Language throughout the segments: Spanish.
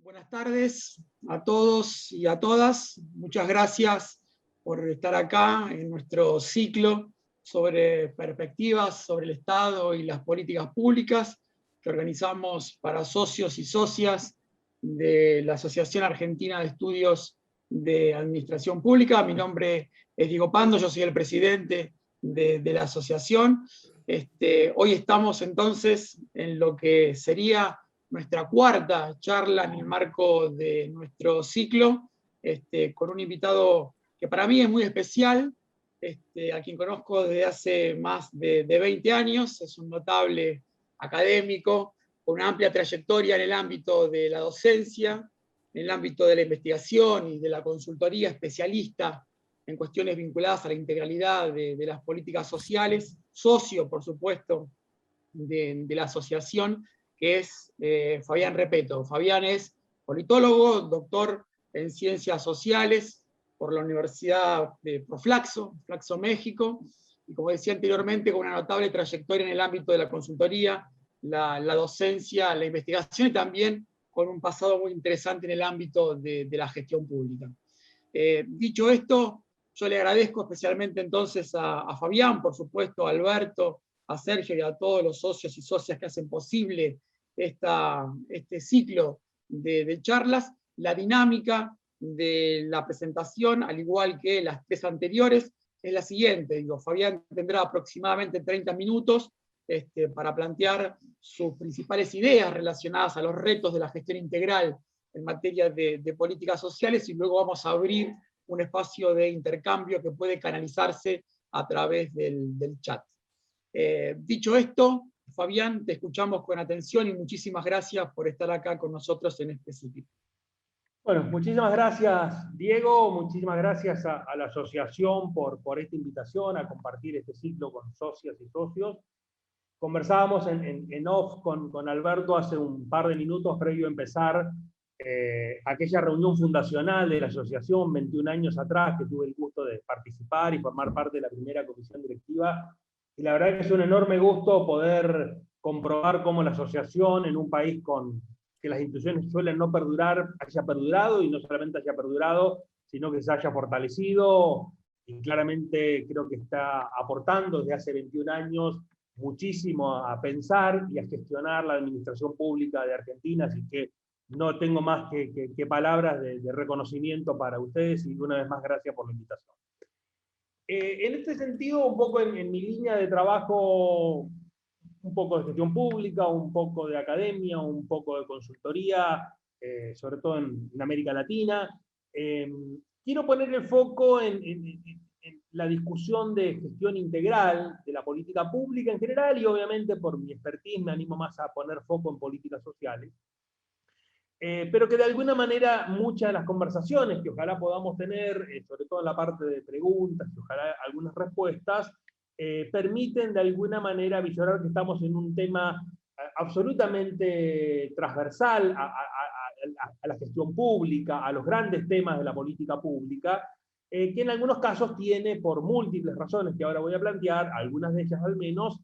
Buenas tardes a todos y a todas. Muchas gracias por estar acá en nuestro ciclo sobre perspectivas sobre el Estado y las políticas públicas que organizamos para socios y socias de la Asociación Argentina de Estudios de Administración Pública. Mi nombre es Diego Pando, yo soy el presidente de la asociación. Hoy estamos entonces en lo que sería nuestra cuarta charla en el marco de nuestro ciclo, con un invitado que para mí es muy especial, a quien conozco desde hace más de 20 años, es un notable académico, con una amplia trayectoria en el ámbito de la docencia, en el ámbito de la investigación y de la consultoría, especialista en cuestiones vinculadas a la integralidad de las políticas sociales, socio, por supuesto, de la asociación, que es Fabián Repetto. Fabián es politólogo, doctor en ciencias sociales por la Universidad de Flaxo México, y como decía anteriormente, con una notable trayectoria en el ámbito de la consultoría, la docencia, la investigación, y también con un pasado muy interesante en el ámbito de la gestión pública. Dicho esto, yo le agradezco especialmente entonces a Fabián, por supuesto, a Alberto, a Sergio y a todos los socios y socias que hacen posible este ciclo de charlas. La dinámica de la presentación, al igual que las tres anteriores, es la siguiente. Fabián tendrá aproximadamente 30 minutos para plantear sus principales ideas relacionadas a los retos de la gestión integral en materia de políticas sociales, y luego vamos a abrir un espacio de intercambio que puede canalizarse a través del chat. Dicho esto, Fabián, te escuchamos con atención y muchísimas gracias por estar acá con nosotros en este sitio. Bueno, muchísimas gracias, Diego, muchísimas gracias a la asociación por esta invitación a compartir este ciclo con socias y socios. Conversábamos en off con Alberto hace un par de minutos previo a empezar aquella reunión fundacional de la asociación 21 años atrás, que tuve el gusto de participar y formar parte de la primera comisión directiva. Y la verdad que es un enorme gusto poder comprobar cómo la asociación en un país que las instituciones suelen no perdurar, haya perdurado, y no solamente haya perdurado, sino que se haya fortalecido, y claramente creo que está aportando desde hace 21 años muchísimo a pensar y a gestionar la administración pública de Argentina, así que no tengo más que palabras de reconocimiento para ustedes, y una vez más gracias por la invitación. En este sentido, un poco en mi línea de trabajo, un poco de gestión pública, un poco de academia, un poco de consultoría, sobre todo en América Latina. Quiero poner el foco en la discusión de gestión integral de la política pública en general, y obviamente por mi expertise me animo más a poner foco en políticas sociales. Pero que de alguna manera muchas de las conversaciones que ojalá podamos tener, sobre todo en la parte de preguntas y ojalá algunas respuestas, permiten de alguna manera visorar que estamos en un tema absolutamente transversal a la gestión pública, a los grandes temas de la política pública, que en algunos casos tiene, por múltiples razones que ahora voy a plantear, algunas de ellas al menos,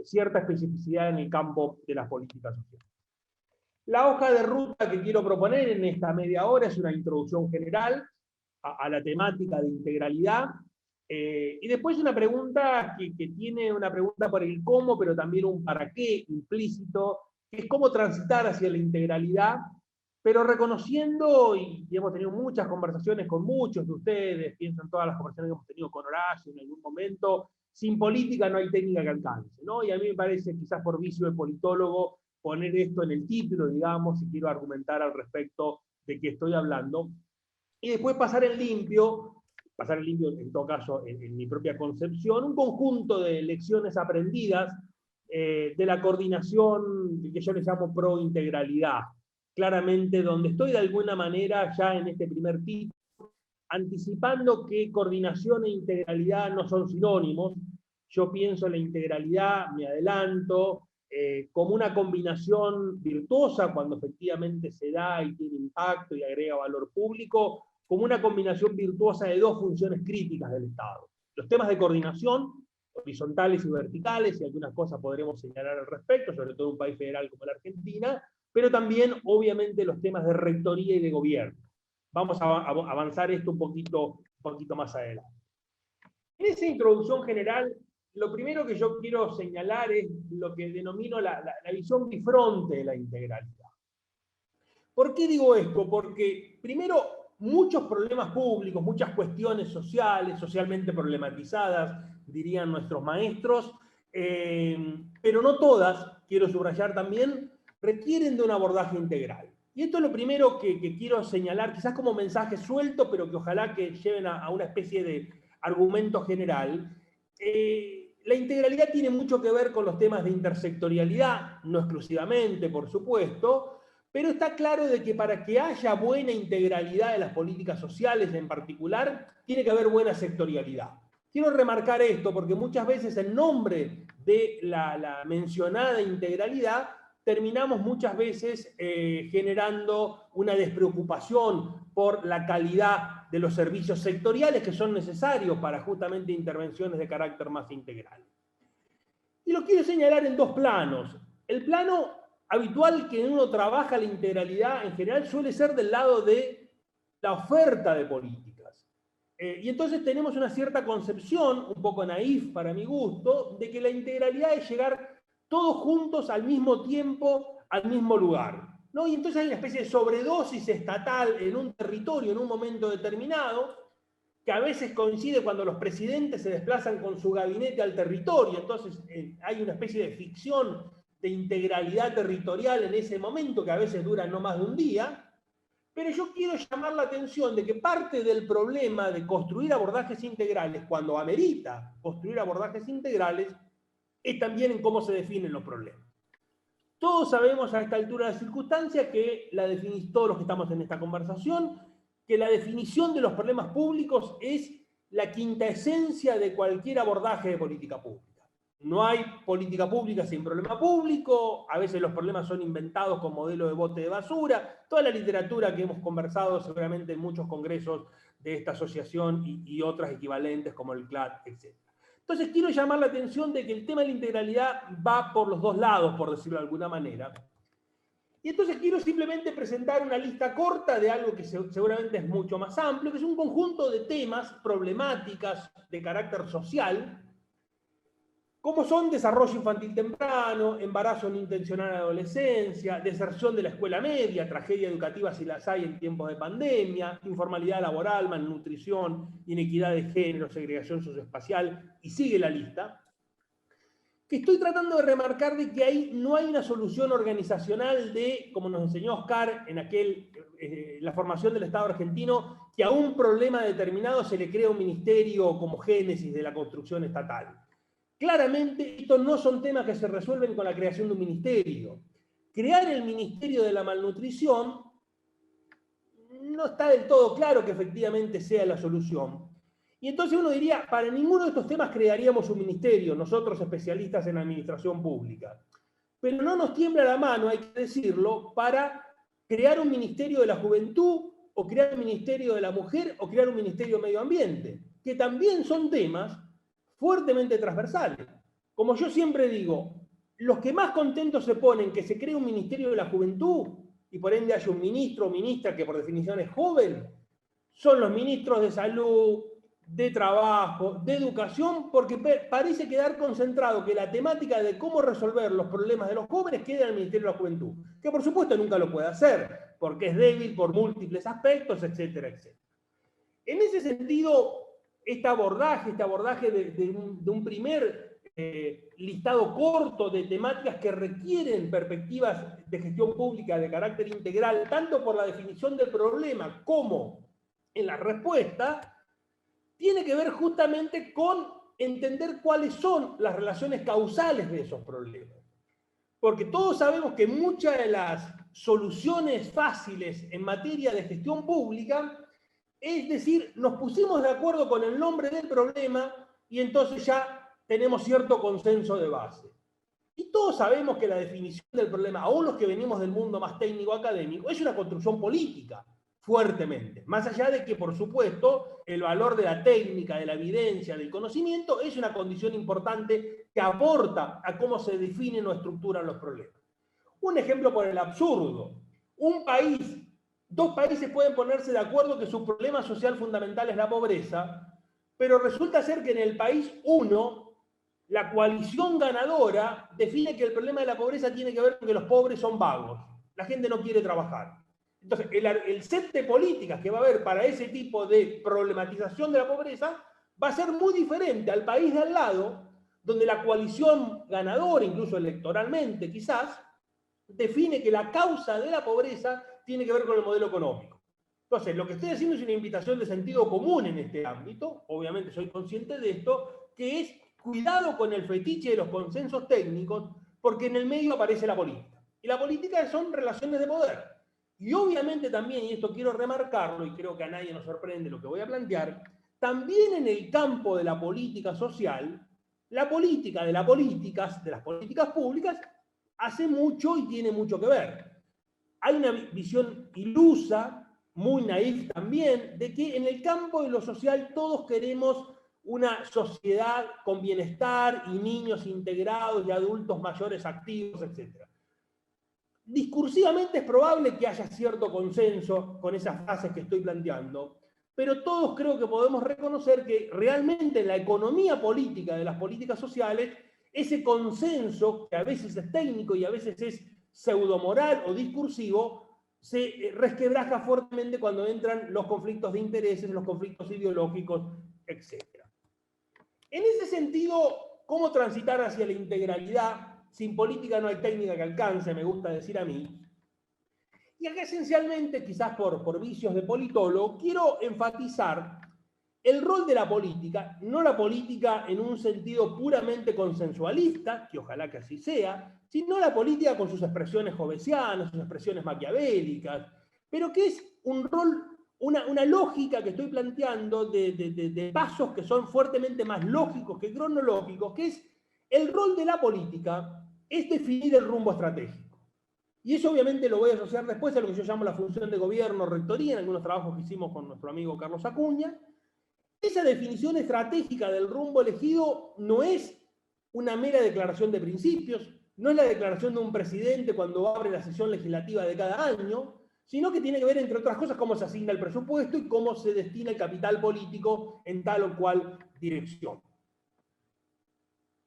cierta especificidad en el campo de las políticas sociales. La hoja de ruta que quiero proponer en esta media hora es una introducción general a la temática de integralidad, y después una pregunta que tiene una pregunta por el cómo, pero también un para qué implícito, que es cómo transitar hacia la integralidad, pero reconociendo, y hemos tenido muchas conversaciones con muchos de ustedes, pienso en todas las conversaciones que hemos tenido con Horacio en algún momento, sin política no hay técnica que alcance, ¿no? Y a mí me parece, quizás por vicio de politólogo, poner esto en el título, digamos, si quiero argumentar al respecto de qué estoy hablando, y después pasar en limpio en todo caso en mi propia concepción, un conjunto de lecciones aprendidas de la coordinación que yo le llamo pro-integralidad, claramente donde estoy de alguna manera ya en este primer título, anticipando que coordinación e integralidad no son sinónimos. Yo pienso en la integralidad, me adelanto, como una combinación virtuosa cuando efectivamente se da y tiene impacto y agrega valor público, como una combinación virtuosa de dos funciones críticas del Estado. Los temas de coordinación, horizontales y verticales, y algunas cosas podremos señalar al respecto, sobre todo en un país federal como la Argentina, pero también, obviamente, los temas de rectoría y de gobierno. Vamos a avanzar esto un poquito más adelante. En esa introducción general, lo primero que yo quiero señalar es lo que denomino la visión bifronte de la integralidad. ¿Por qué digo esto? Porque, primero, muchos problemas públicos, muchas cuestiones sociales, socialmente problematizadas, dirían nuestros maestros, pero no todas, quiero subrayar también, requieren de un abordaje integral. Y esto es lo primero que quiero señalar, quizás como mensaje suelto, pero que ojalá que lleven a una especie de argumento general. La integralidad tiene mucho que ver con los temas de intersectorialidad, no exclusivamente, por supuesto, pero está claro de que para que haya buena integralidad de las políticas sociales en particular, tiene que haber buena sectorialidad. Quiero remarcar esto porque muchas veces en nombre de la mencionada integralidad terminamos muchas veces generando una despreocupación por la calidad de los servicios sectoriales que son necesarios para justamente intervenciones de carácter más integral. Y lo quiero señalar en dos planos. El plano habitual que uno trabaja la integralidad en general suele ser del lado de la oferta de políticas. Y entonces tenemos una cierta concepción, un poco naif para mi gusto, de que la integralidad es llegar todos juntos al mismo tiempo, al mismo lugar, ¿no? Y entonces hay una especie de sobredosis estatal en un territorio, en un momento determinado, que a veces coincide cuando los presidentes se desplazan con su gabinete al territorio, entonces hay una especie de ficción de integralidad territorial en ese momento, que a veces dura no más de un día, pero yo quiero llamar la atención de que parte del problema de construir abordajes integrales, cuando amerita construir abordajes integrales, es también en cómo se definen los problemas. Todos sabemos a esta altura de la circunstancia que todos los que estamos en esta conversación, que la definición de los problemas públicos es la quinta esencia de cualquier abordaje de política pública. No hay política pública sin problema público, a veces los problemas son inventados con modelo de bote de basura, toda la literatura que hemos conversado seguramente en muchos congresos de esta asociación y otras equivalentes como el CLAD, etc. Entonces quiero llamar la atención de que el tema de la integralidad va por los dos lados, por decirlo de alguna manera. Y entonces quiero simplemente presentar una lista corta de algo que seguramente es mucho más amplio, que es un conjunto de temas, problemáticas de carácter social, como son desarrollo infantil temprano, embarazo no intencional en la adolescencia, deserción de la escuela media, tragedia educativa si las hay en tiempos de pandemia, informalidad laboral, malnutrición, inequidad de género, segregación socioespacial, y sigue la lista, que estoy tratando de remarcar de que ahí no hay una solución organizacional de, como nos enseñó Oscar en la formación del Estado argentino, que a un problema determinado se le crea un ministerio como génesis de la construcción estatal. Claramente, estos no son temas que se resuelven con la creación de un ministerio. Crear el Ministerio de la Malnutrición no está del todo claro que efectivamente sea la solución. Y entonces uno diría, para ninguno de estos temas crearíamos un ministerio, nosotros especialistas en administración pública. Pero no nos tiembla la mano, hay que decirlo, para crear un Ministerio de la Juventud, o crear un Ministerio de la Mujer, o crear un Ministerio de Medio Ambiente, que también son temas fuertemente transversales. Como yo siempre digo, los que más contentos se ponen que se cree un Ministerio de la Juventud y por ende haya un ministro o ministra que por definición es joven, son los ministros de Salud, de Trabajo, de Educación, porque parece quedar concentrado que la temática de cómo resolver los problemas de los jóvenes queda en el Ministerio de la Juventud, que por supuesto nunca lo puede hacer, porque es débil por múltiples aspectos, etcétera, etcétera. En ese sentido, este abordaje de un primer listado corto de temáticas que requieren perspectivas de gestión pública de carácter integral, tanto por la definición del problema como en la respuesta, tiene que ver justamente con entender cuáles son las relaciones causales de esos problemas. Porque todos sabemos que muchas de las soluciones fáciles en materia de gestión pública, es decir, nos pusimos de acuerdo con el nombre del problema y entonces ya tenemos cierto consenso de base. Y todos sabemos que la definición del problema, aún los que venimos del mundo más técnico académico, es una construcción política, fuertemente. Más allá de que, por supuesto, el valor de la técnica, de la evidencia, del conocimiento, es una condición importante que aporta a cómo se definen o estructuran los problemas. Un ejemplo por el absurdo. Dos países pueden ponerse de acuerdo que su problema social fundamental es la pobreza, pero resulta ser que en el país 1, la coalición ganadora define que el problema de la pobreza tiene que ver con que los pobres son vagos. La gente no quiere trabajar. Entonces, el set de políticas que va a haber para ese tipo de problematización de la pobreza va a ser muy diferente al país de al lado, donde la coalición ganadora, incluso electoralmente quizás, define que la causa de la pobreza tiene que ver con el modelo económico. Entonces, lo que estoy haciendo es una invitación de sentido común en este ámbito, obviamente soy consciente de esto, que es cuidado con el fetiche de los consensos técnicos, porque en el medio aparece la política. Y la política son relaciones de poder. Y obviamente también, y esto quiero remarcarlo, y creo que a nadie nos sorprende lo que voy a plantear, también en el campo de la política social, la política de las políticas públicas, hace mucho y tiene mucho que ver. Hay una visión ilusa, muy naif también, de que en el campo de lo social todos queremos una sociedad con bienestar y niños integrados y adultos mayores activos, etc. Discursivamente es probable que haya cierto consenso con esas frases que estoy planteando, pero todos creo que podemos reconocer que realmente en la economía política de las políticas sociales, ese consenso, que a veces es técnico y a veces es pseudomoral o discursivo, se resquebraja fuertemente cuando entran los conflictos de intereses, los conflictos ideológicos, etc. En ese sentido, ¿cómo transitar hacia la integralidad? Sin política no hay técnica que alcance, me gusta decir a mí. Y acá esencialmente, quizás por vicios de politólogo, quiero enfatizar el rol de la política, no la política en un sentido puramente consensualista, que ojalá que así sea, sino la política con sus expresiones hobbesianas, sus expresiones maquiavélicas, pero que es un rol, una lógica que estoy planteando de pasos que son fuertemente más lógicos que cronológicos, que es el rol de la política es definir el rumbo estratégico. Y eso obviamente lo voy a asociar después a lo que yo llamo la función de gobierno, rectoría, en algunos trabajos que hicimos con nuestro amigo Carlos Acuña. Esa definición estratégica del rumbo elegido no es una mera declaración de principios, no es la declaración de un presidente cuando abre la sesión legislativa de cada año, sino que tiene que ver, entre otras cosas, cómo se asigna el presupuesto y cómo se destina el capital político en tal o cual dirección.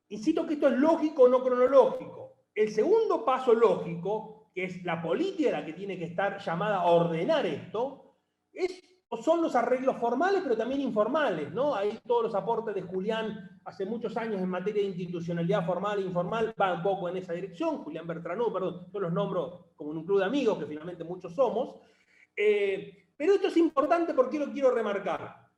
Insisto que esto es lógico, no cronológico. El segundo paso lógico, que es la política la que tiene que estar llamada a ordenar esto, son los arreglos formales, pero también informales, ¿no? Ahí todos los aportes de Julián hace muchos años en materia de institucionalidad formal e informal van un poco en esa dirección. Julián Bertranú, perdón, yo los nombro como un club de amigos, que finalmente muchos somos. Pero esto es importante porque lo quiero remarcar.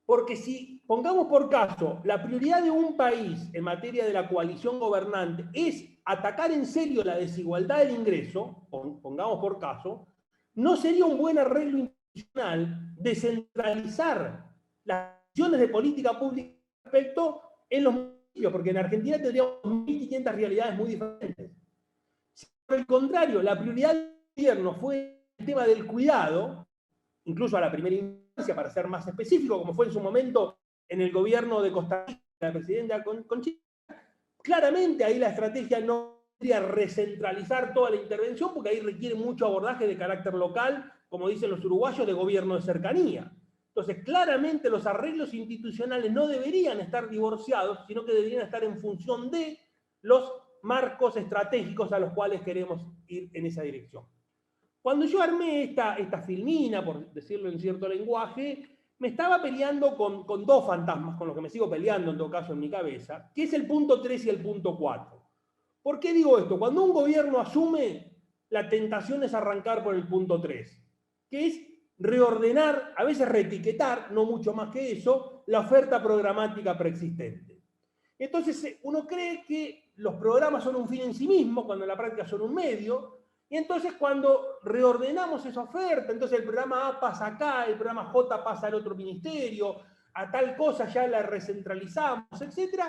Porque si, pongamos por caso, la prioridad de un país en materia de la coalición gobernante es atacar en serio la desigualdad del ingreso, pongamos por caso, no sería un buen arreglo institucional descentralizar las decisiones de política pública respecto en los municipios, porque en Argentina tendríamos 1.500 realidades muy diferentes. Si por el contrario, la prioridad del gobierno fue el tema del cuidado, incluso a la primera instancia, para ser más específico, como fue en su momento en el gobierno de Costa Rica, la presidenta Conchita, claramente ahí la estrategia no sería recentralizar toda la intervención, porque ahí requiere mucho abordaje de carácter local, como dicen los uruguayos, de gobierno de cercanía. Entonces, claramente los arreglos institucionales no deberían estar divorciados, sino que deberían estar en función de los marcos estratégicos a los cuales queremos ir en esa dirección. Cuando yo armé esta filmina, por decirlo en cierto lenguaje, me estaba peleando con dos fantasmas, con los que me sigo peleando en todo caso en mi cabeza, que es el punto 3 y el punto 4. ¿Por qué digo esto? Cuando un gobierno asume, la tentación es arrancar por el punto 3, que es reordenar, a veces reetiquetar, no mucho más que eso, la oferta programática preexistente. Entonces uno cree que los programas son un fin en sí mismo, cuando en la práctica son un medio. Y entonces cuando reordenamos esa oferta, entonces el programa A pasa acá, el programa J pasa al otro ministerio, a tal cosa ya la recentralizamos, etc.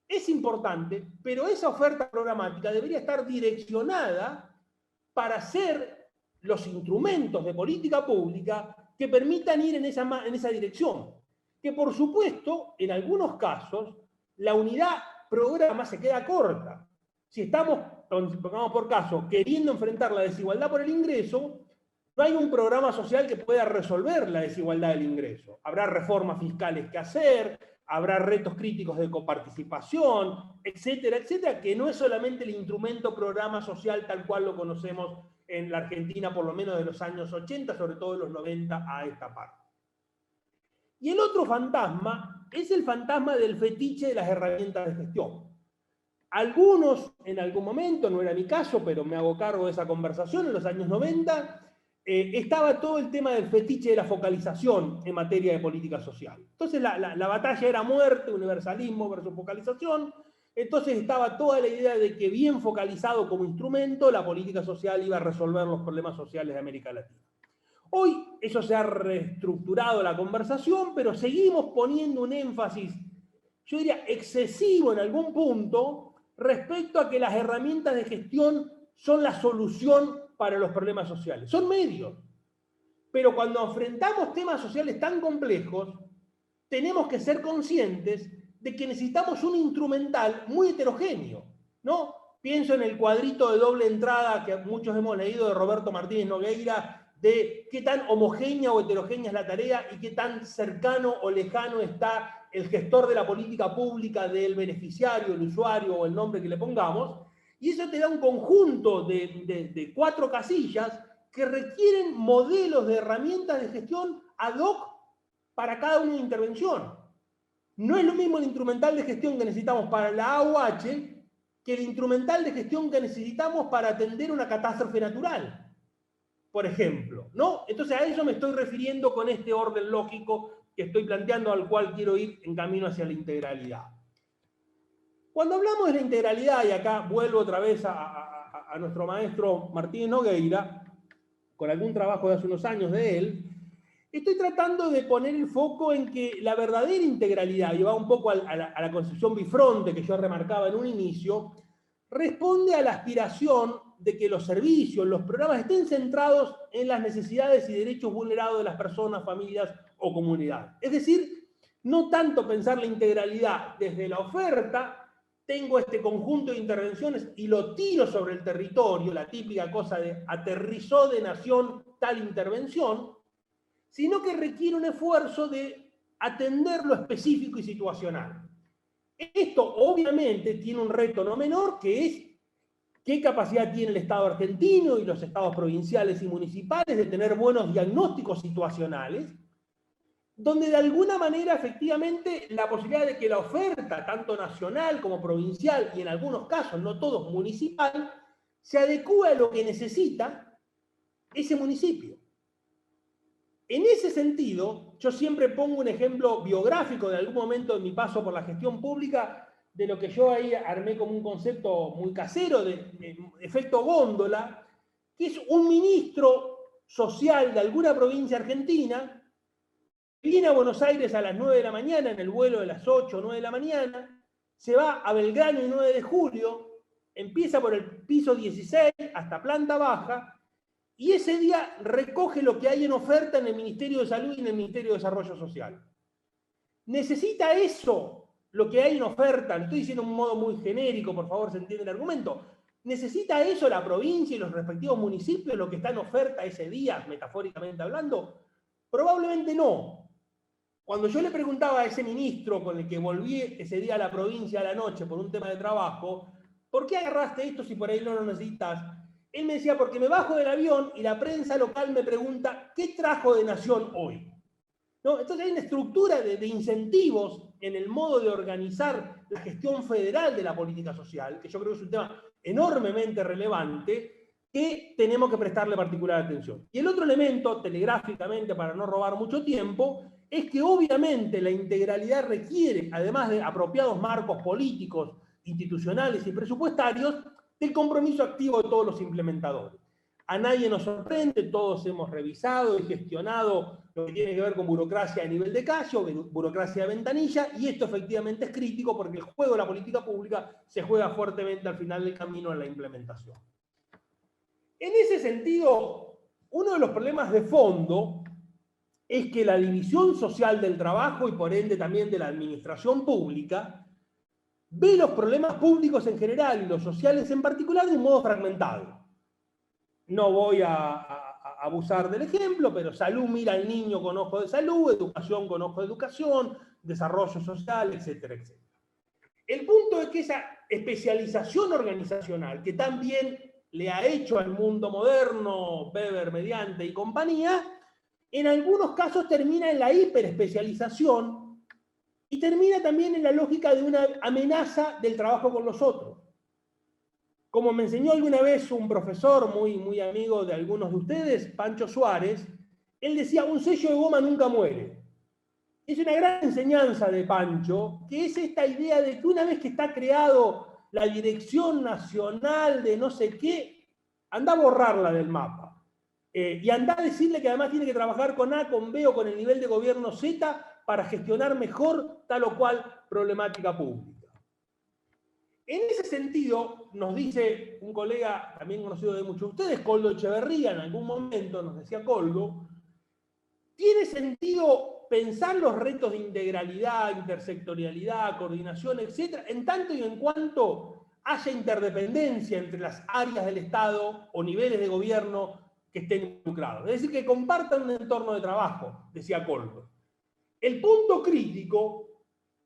Es importante, pero esa oferta programática debería estar direccionada para ser los instrumentos de política pública que permitan ir en esa dirección. Que por supuesto, en algunos casos, la unidad programa se queda corta. Si estamos entonces, pongamos por caso, queriendo enfrentar la desigualdad por el ingreso, no hay un programa social que pueda resolver la desigualdad del ingreso. Habrá reformas fiscales que hacer, habrá retos críticos de coparticipación, etcétera, etcétera, que no es solamente el instrumento programa social tal cual lo conocemos en la Argentina, por lo menos de los años 80, sobre todo de los 90 a esta parte. Y el otro fantasma es el fantasma del fetiche de las herramientas de gestión. Algunos, en algún momento, no era mi caso, pero me hago cargo de esa conversación, en los años 90, estaba todo el tema del fetiche de la focalización en materia de política social. Entonces la batalla era muerte, universalismo versus focalización. Entonces estaba toda la idea de que bien focalizado como instrumento, la política social iba a resolver los problemas sociales de América Latina. Hoy eso se ha reestructurado la conversación, pero seguimos poniendo un énfasis, yo diría, excesivo en algún punto, respecto a que las herramientas de gestión son la solución para los problemas sociales. Son medios. Pero cuando enfrentamos temas sociales tan complejos, tenemos que ser conscientes de que necesitamos un instrumental muy heterogéneo, ¿no? Pienso en el cuadrito de doble entrada que muchos hemos leído de Roberto Martínez Nogueira, de qué tan homogénea o heterogénea es la tarea y qué tan cercano o lejano está el gestor de la política pública del beneficiario, el usuario o el nombre que le pongamos. Y eso te da un conjunto de 4 casillas que requieren modelos de herramientas de gestión ad hoc para cada una de intervención. No es lo mismo el instrumental de gestión que necesitamos para la AUH que el instrumental de gestión que necesitamos para atender una catástrofe natural, por ejemplo, ¿no? Entonces a eso me estoy refiriendo con este orden lógico que estoy planteando, al cual quiero ir en camino hacia la integralidad. Cuando hablamos de la integralidad, y acá vuelvo otra vez a nuestro maestro Martínez Nogueira, con algún trabajo de hace unos años de él, estoy tratando de poner el foco en que la verdadera integralidad, y va un poco a la concepción bifronte que yo remarcaba en un inicio, responde a la aspiración de que los servicios, los programas estén centrados en las necesidades y derechos vulnerados de las personas, familias o comunidades. Es decir, no tanto pensar la integralidad desde la oferta, tengo este conjunto de intervenciones y lo tiro sobre el territorio, la típica cosa de aterrizó de nación tal intervención, sino que requiere un esfuerzo de atender lo específico y situacional. Esto obviamente tiene un reto no menor, que es qué capacidad tiene el Estado argentino y los estados provinciales y municipales de tener buenos diagnósticos situacionales, donde de alguna manera efectivamente la posibilidad de que la oferta, tanto nacional como provincial, y en algunos casos, no todos, municipal, se adecúe a lo que necesita ese municipio. En ese sentido, yo siempre pongo un ejemplo biográfico de algún momento de mi paso por la gestión pública, de lo que yo ahí armé como un concepto muy casero de efecto góndola, que es un ministro social de alguna provincia argentina, viene a Buenos Aires a las 9 de la mañana, en el vuelo de las 8 o 9 de la mañana, se va a Belgrano el 9 de julio, empieza por el piso 16 hasta planta baja, y ese día recoge lo que hay en oferta en el Ministerio de Salud y en el Ministerio de Desarrollo Social. ¿Necesita eso, lo que hay en oferta? Lo estoy diciendo de un modo muy genérico, por favor, se entiende el argumento. ¿Necesita eso la provincia y los respectivos municipios, lo que está en oferta ese día, metafóricamente hablando? Probablemente no. Cuando yo le preguntaba a ese ministro con el que volví ese día a la provincia a la noche por un tema de trabajo, ¿por qué agarraste esto si por ahí no lo necesitas? Él me decía, porque me bajo del avión y la prensa local me pregunta, ¿qué trajo de Nación hoy? ¿No? Entonces hay una estructura de incentivos en el modo de organizar la gestión federal de la política social, que yo creo que es un tema enormemente relevante, que tenemos que prestarle particular atención. Y el otro elemento, telegráficamente, para no robar mucho tiempo, es que obviamente la integralidad requiere, además de apropiados marcos políticos, institucionales y presupuestarios, del compromiso activo de todos los implementadores. A nadie nos sorprende, todos hemos revisado y gestionado lo que tiene que ver con burocracia a nivel de callo, burocracia de ventanilla, y esto efectivamente es crítico porque el juego de la política pública se juega fuertemente al final del camino en la implementación. En ese sentido, uno de los problemas de fondo es que la división social del trabajo y por ende también de la administración pública ve los problemas públicos en general y los sociales en particular de un modo fragmentado. No voy a abusar del ejemplo, pero salud mira al niño con ojo de salud, educación con ojo de educación, desarrollo social, etcétera, etcétera. El punto es que esa especialización organizacional, que también le ha hecho al mundo moderno, Weber mediante y compañía, en algunos casos termina en la hiperespecialización y termina también en la lógica de una amenaza del trabajo con los otros. Como me enseñó alguna vez un profesor muy amigo de algunos de ustedes, Pancho Suárez, él decía, un sello de goma nunca muere. Es una gran enseñanza de Pancho, que es esta idea de que una vez que está creado la Dirección Nacional de no sé qué, anda a borrarla del mapa. Y anda a decirle que además tiene que trabajar con A, con B o con el nivel de gobierno Z para gestionar mejor tal o cual problemática pública. En ese sentido, nos dice un colega también conocido de muchos de ustedes, Coldo Echeverría, en algún momento nos decía Coldo, tiene sentido pensar los retos de integralidad, intersectorialidad, coordinación, etc., en tanto y en cuanto haya interdependencia entre las áreas del Estado o niveles de gobierno que estén involucrados. Es decir, que compartan un entorno de trabajo, decía Coldo. El punto crítico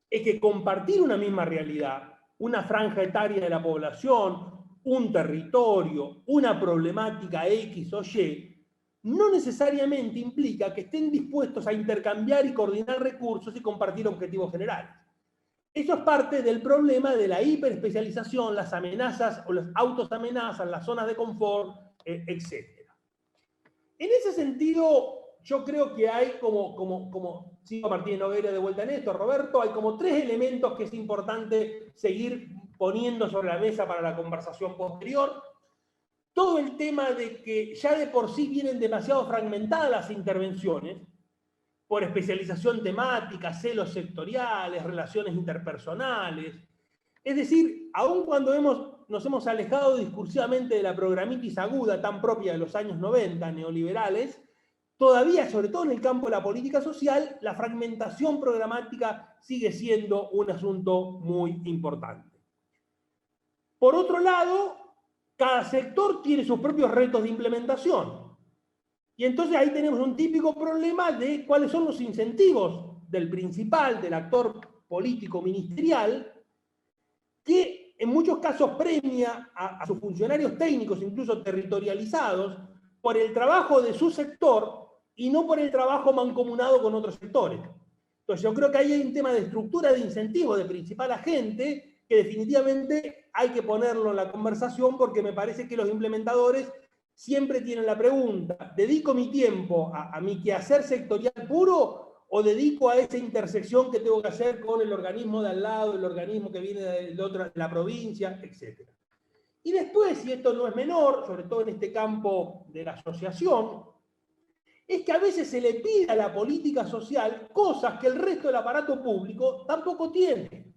es que compartir una misma realidad, una franja etaria de la población, un territorio, una problemática X o Y, no necesariamente implica que estén dispuestos a intercambiar y coordinar recursos y compartir objetivos generales. Eso es parte del problema de la hiperespecialización, las amenazas o las autosamenazas, las zonas de confort, etc. En ese sentido, yo creo que hay como sigo a Martín Nogueira de vuelta en esto, Roberto, hay como 3 elementos que es importante seguir poniendo sobre la mesa para la conversación posterior. Todo el tema de que ya de por sí vienen demasiado fragmentadas las intervenciones, por especialización temática, celos sectoriales, relaciones interpersonales. Es decir, aun cuando nos hemos alejado discursivamente de la programitis aguda tan propia de los años 90, neoliberales, todavía, sobre todo en el campo de la política social, la fragmentación programática sigue siendo un asunto muy importante. Por otro lado, cada sector tiene sus propios retos de implementación. Y entonces ahí tenemos un típico problema de cuáles son los incentivos del principal, del actor político ministerial, que en muchos casos premia a sus funcionarios técnicos, incluso territorializados, por el trabajo de su sector y no por el trabajo mancomunado con otros sectores. Entonces yo creo que ahí hay un tema de estructura de incentivos de principal agente que definitivamente hay que ponerlo en la conversación porque me parece que los implementadores siempre tienen la pregunta, ¿dedico mi tiempo a mi quehacer sectorial puro o dedico a esa intersección que tengo que hacer con el organismo de al lado, el organismo que viene de la provincia, etc.? Y después, y esto no es menor, sobre todo en este campo de la asociación, es que a veces se le pide a la política social cosas que el resto del aparato público tampoco tiene.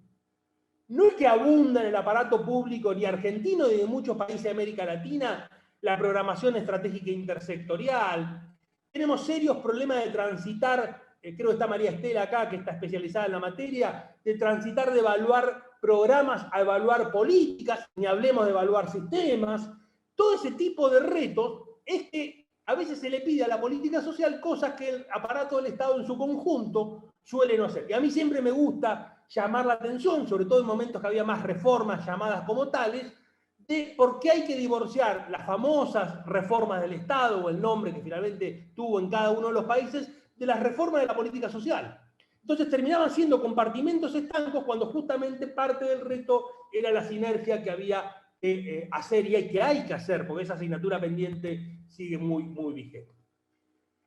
No es que abunda en el aparato público ni argentino ni de muchos países de América Latina la programación estratégica intersectorial. Tenemos serios problemas de transitar, creo que está María Estela acá, que está especializada en la materia, de transitar de evaluar programas a evaluar políticas, ni hablemos de evaluar sistemas. Todo ese tipo de retos es que a veces se le pide a la política social cosas que el aparato del Estado en su conjunto suele no hacer. Y a mí siempre me gusta llamar la atención, sobre todo en momentos que había más reformas llamadas como tales, de por qué hay que divorciar las famosas reformas del Estado, o el nombre que finalmente tuvo en cada uno de los países, de las reformas de la política social. Entonces terminaban siendo compartimentos estancos cuando justamente parte del reto era la sinergia que había que hacer y que hay que hacer, porque esa asignatura pendiente sigue muy vigente.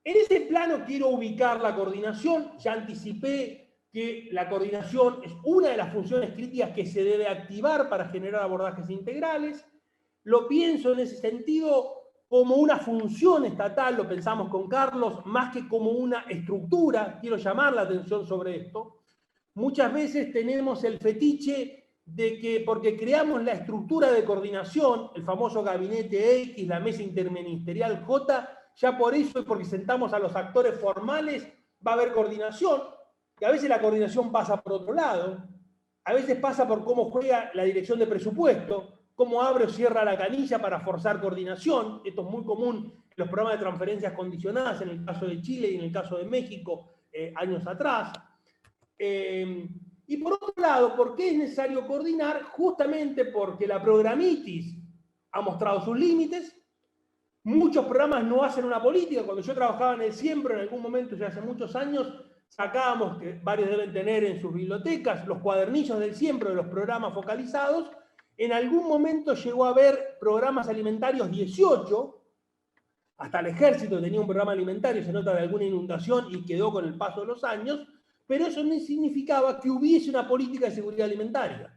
En ese plano quiero ubicar la coordinación. Ya anticipé que la coordinación es una de las funciones críticas que se debe activar para generar abordajes integrales. Lo pienso en ese sentido como una función estatal, lo pensamos con Carlos, más que como una estructura. Quiero llamar la atención sobre esto. Muchas veces tenemos el fetiche de que porque creamos la estructura de coordinación, el famoso gabinete X, la mesa interministerial J, ya por eso y porque sentamos a los actores formales va a haber coordinación, y a veces la coordinación pasa por otro lado. a veces pasa por cómo juega la dirección de presupuesto, cómo abre o cierra la canilla para forzar coordinación. Esto es muy común en los programas de transferencias condicionadas, en el caso de Chile y en el caso de México, años atrás. Y por otro lado, ¿por qué es necesario coordinar? Justamente porque la programitis ha mostrado sus límites. Muchos programas no hacen una política. Cuando yo trabajaba en el Siembro, en algún momento, ya hace muchos años, sacábamos, que varios deben tener en sus bibliotecas, los cuadernillos del Siembro de los programas focalizados. En algún momento llegó a haber programas alimentarios 18, hasta el Ejército tenía un programa alimentario, se nota de alguna inundación y quedó con el paso de los años, pero eso no significaba que hubiese una política de seguridad alimentaria.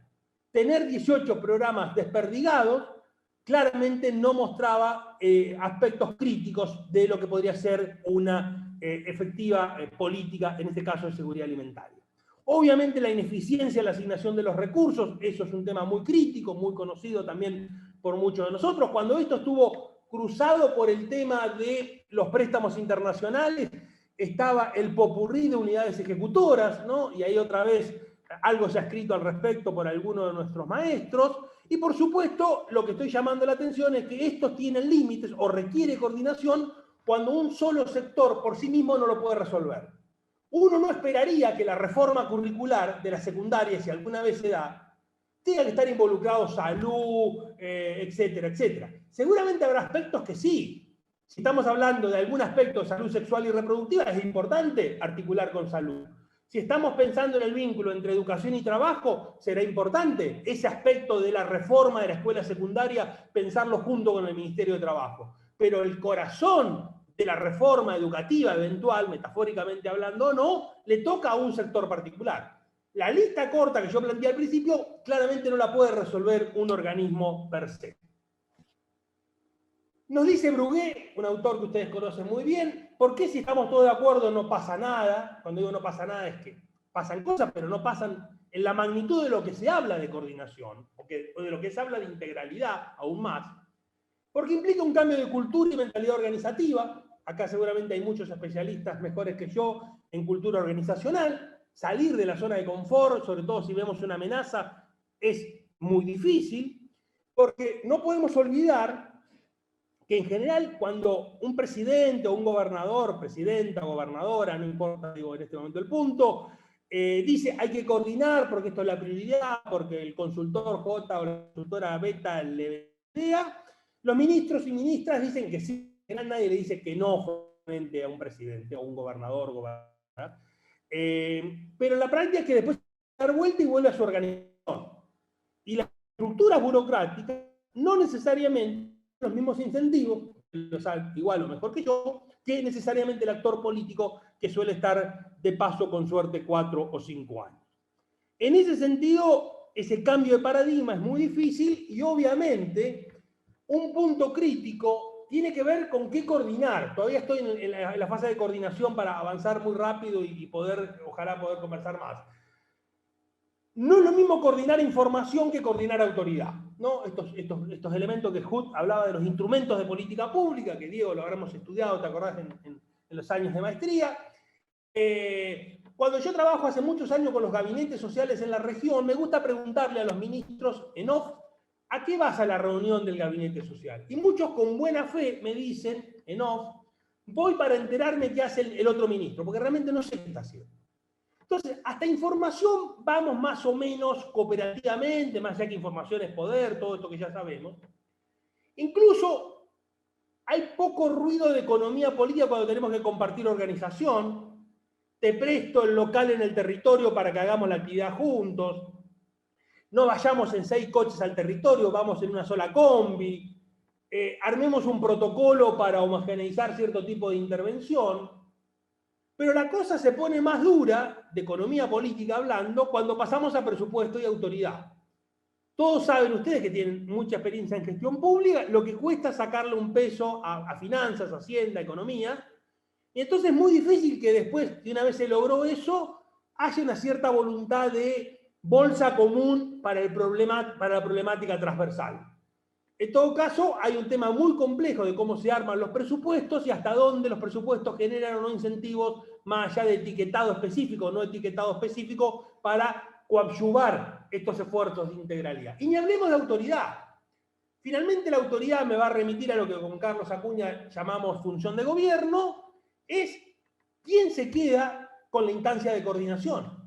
Tener 18 programas desperdigados claramente no mostraba aspectos críticos de lo que podría ser una efectiva política, en este caso de seguridad alimentaria. Obviamente la ineficiencia en la asignación de los recursos, eso es un tema muy crítico, muy conocido también por muchos de nosotros. Cuando esto estuvo cruzado por el tema de los préstamos internacionales, estaba el popurrí de unidades ejecutoras, ¿no? Y ahí otra vez algo se ha escrito al respecto por algunos de nuestros maestros. Y por supuesto, lo que estoy llamando la atención es que estos tienen límites o requiere coordinación cuando un solo sector por sí mismo no lo puede resolver. Uno no esperaría que la reforma curricular de la secundaria, si alguna vez se da, tenga que estar involucrado salud, etcétera, etcétera. Seguramente habrá aspectos que sí. Si estamos hablando de algún aspecto de salud sexual y reproductiva, es importante articular con salud. Si estamos pensando en el vínculo entre educación y trabajo, será importante ese aspecto de la reforma de la escuela secundaria, pensarlo junto con el Ministerio de Trabajo. Pero el corazón de la reforma educativa eventual, metafóricamente hablando o no, le toca a un sector particular. La lista corta que yo planteé al principio, claramente no la puede resolver un organismo per se. Nos dice Brugué, un autor que ustedes conocen muy bien, ¿por qué si estamos todos de acuerdo no pasa nada? Cuando digo no pasa nada es que pasan cosas, pero no pasan en la magnitud de lo que se habla de coordinación, o de lo que se habla de integralidad, aún más, porque implica un cambio de cultura y mentalidad organizativa. Acá seguramente hay muchos especialistas mejores que yo en cultura organizacional. Salir de la zona de confort, sobre todo si vemos una amenaza, es muy difícil, porque no podemos olvidar que en general cuando un presidente o un gobernador, presidenta, gobernadora, no importa, digo en este momento el punto, dice hay que coordinar porque esto es la prioridad, porque el consultor J o la consultora Beta le idea, los ministros y ministras dicen que sí, en general nadie le dice que no a un presidente o un gobernador, gobernadora, pero la práctica es que después se da vuelta y vuelve a su organización. Y las estructuras burocráticas no necesariamente los mismos incentivos, igual o mejor que yo, que necesariamente el actor político que suele estar de paso con suerte 4 o 5 años. En ese sentido, ese cambio de paradigma es muy difícil y obviamente un punto crítico tiene que ver con qué coordinar. Todavía estoy en la fase de coordinación para avanzar muy rápido y ojalá poder conversar más. No es lo mismo coordinar información que coordinar autoridad, ¿no? Estos elementos que Hood hablaba de los instrumentos de política pública, que Diego lo habremos estudiado, ¿te acordás? En los años de maestría. Cuando yo trabajo hace muchos años con los gabinetes sociales en la región, me gusta preguntarle a los ministros en off, ¿a qué vas a la reunión del gabinete social? Y muchos con buena fe me dicen, en off, voy para enterarme qué hace el otro ministro, porque realmente no sé qué está haciendo. Entonces, hasta información vamos más o menos cooperativamente, más allá que información es poder, todo esto que ya sabemos. Incluso hay poco ruido de economía política cuando tenemos que compartir organización. Te presto el local en el territorio para que hagamos la actividad juntos. No vayamos en 6 coches al territorio, vamos en una sola combi. Armemos un protocolo para homogeneizar cierto tipo de intervención. Pero la cosa se pone más dura, de economía política hablando, cuando pasamos a presupuesto y autoridad. Todos saben ustedes que tienen mucha experiencia en gestión pública, lo que cuesta sacarle un peso a finanzas, hacienda, economía. Y entonces es muy difícil que después, de una vez se logró eso, haya una cierta voluntad de bolsa común para la problemática transversal. En todo caso, hay un tema muy complejo de cómo se arman los presupuestos y hasta dónde los presupuestos generan o no incentivos más allá de etiquetado específico o no etiquetado específico para coadyuvar estos esfuerzos de integralidad. Y ni hablemos de autoridad. Finalmente la autoridad me va a remitir a lo que con Carlos Acuña llamamos función de gobierno, es quién se queda con la instancia de coordinación.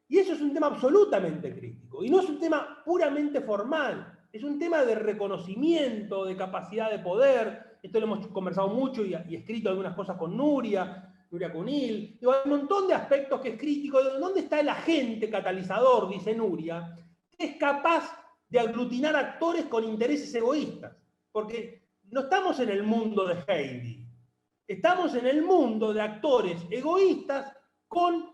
Y eso es un tema absolutamente crítico. Y no es un tema puramente formal, es un tema de reconocimiento, de capacidad de poder. Esto lo hemos conversado mucho y escrito algunas cosas con Nuria Cunil. Digo, hay un montón de aspectos que es crítico. ¿Dónde está el agente catalizador, dice Nuria, que es capaz de aglutinar actores con intereses egoístas? Porque no estamos en el mundo de Heidi. Estamos en el mundo de actores egoístas con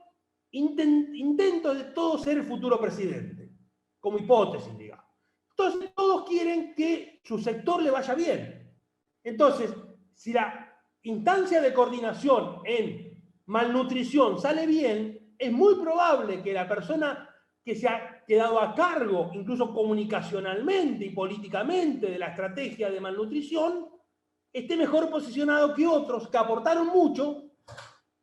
intentos de todos ser el futuro presidente, como hipótesis, digamos. Entonces, todos quieren que su sector le vaya bien. Entonces, si la instancia de coordinación en malnutrición sale bien, es muy probable que la persona que se ha quedado a cargo, incluso comunicacionalmente y políticamente, de la estrategia de malnutrición, esté mejor posicionado que otros que aportaron mucho,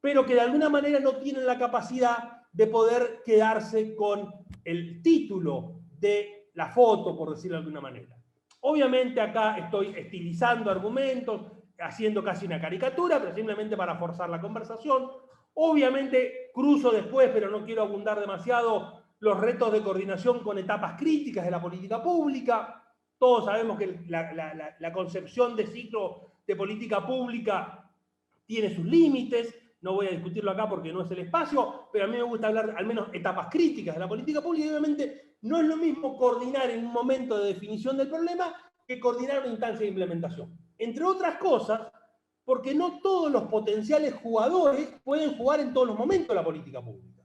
pero que de alguna manera no tienen la capacidad de poder quedarse con el título de la foto, por decirlo de alguna manera. Obviamente acá estoy estilizando argumentos, haciendo casi una caricatura, pero simplemente para forzar la conversación. Obviamente cruzo después, pero no quiero abundar demasiado, los retos de coordinación con etapas críticas de la política pública. Todos sabemos que la concepción de ciclo de política pública tiene sus límites. No voy a discutirlo acá porque no es el espacio, pero a mí me gusta hablar al menos etapas críticas de la política pública y obviamente no es lo mismo coordinar en un momento de definición del problema que coordinar una instancia de implementación. Entre otras cosas, porque no todos los potenciales jugadores pueden jugar en todos los momentos de la política pública.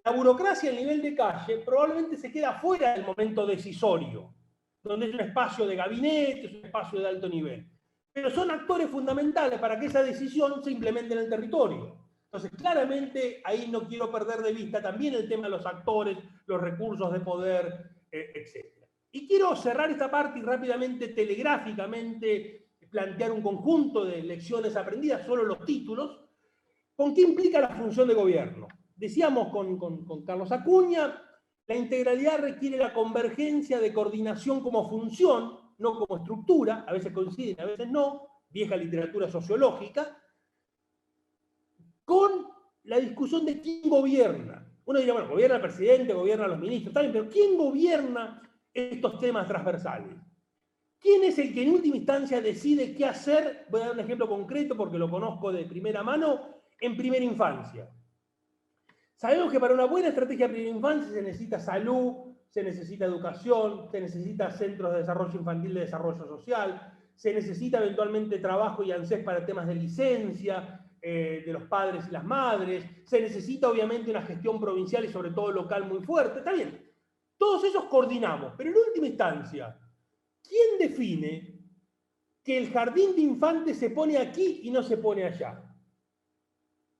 La burocracia a nivel de calle probablemente se queda fuera del momento decisorio, donde es un espacio de gabinete, es un espacio de alto nivel. Pero son actores fundamentales para que esa decisión se implemente en el territorio. Entonces, claramente, ahí no quiero perder de vista también el tema de los actores, los recursos de poder, etc. Y quiero cerrar esta parte y rápidamente, telegráficamente, plantear un conjunto de lecciones aprendidas, solo los títulos, con qué implica la función de gobierno. Decíamos con Carlos Acuña, la integralidad requiere la convergencia de coordinación como función, no como estructura, a veces coinciden, a veces no, vieja literatura sociológica, con la discusión de quién gobierna. Uno diría, bueno, gobierna el presidente, gobierna los ministros, también, pero ¿quién gobierna estos temas transversales? ¿Quién es el que en última instancia decide qué hacer? Voy a dar un ejemplo concreto porque lo conozco de primera mano, en primera infancia. Sabemos que para una buena estrategia de primera infancia se necesita salud, se necesita educación, se necesita centros de desarrollo infantil de desarrollo social, se necesita eventualmente trabajo y ANSES para temas de licencia de los padres y las madres, se necesita obviamente una gestión provincial y sobre todo local muy fuerte. Está bien, todos esos coordinamos, pero en última instancia, ¿quién define que el jardín de infantes se pone aquí y no se pone allá?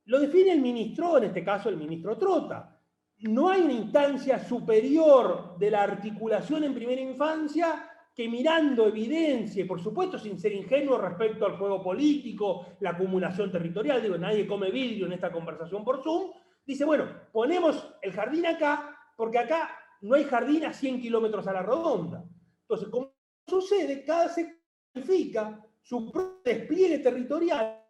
Lo define el ministro, en este caso el ministro Trota. No hay una instancia superior de la articulación en primera infancia que mirando evidencia, por supuesto sin ser ingenuo respecto al juego político, la acumulación territorial, digo, nadie come vidrio en esta conversación por Zoom, dice, bueno, ponemos el jardín acá, porque acá no hay jardín a 100 kilómetros a la redonda. Entonces, como sucede, cada sector planifica su propio despliegue territorial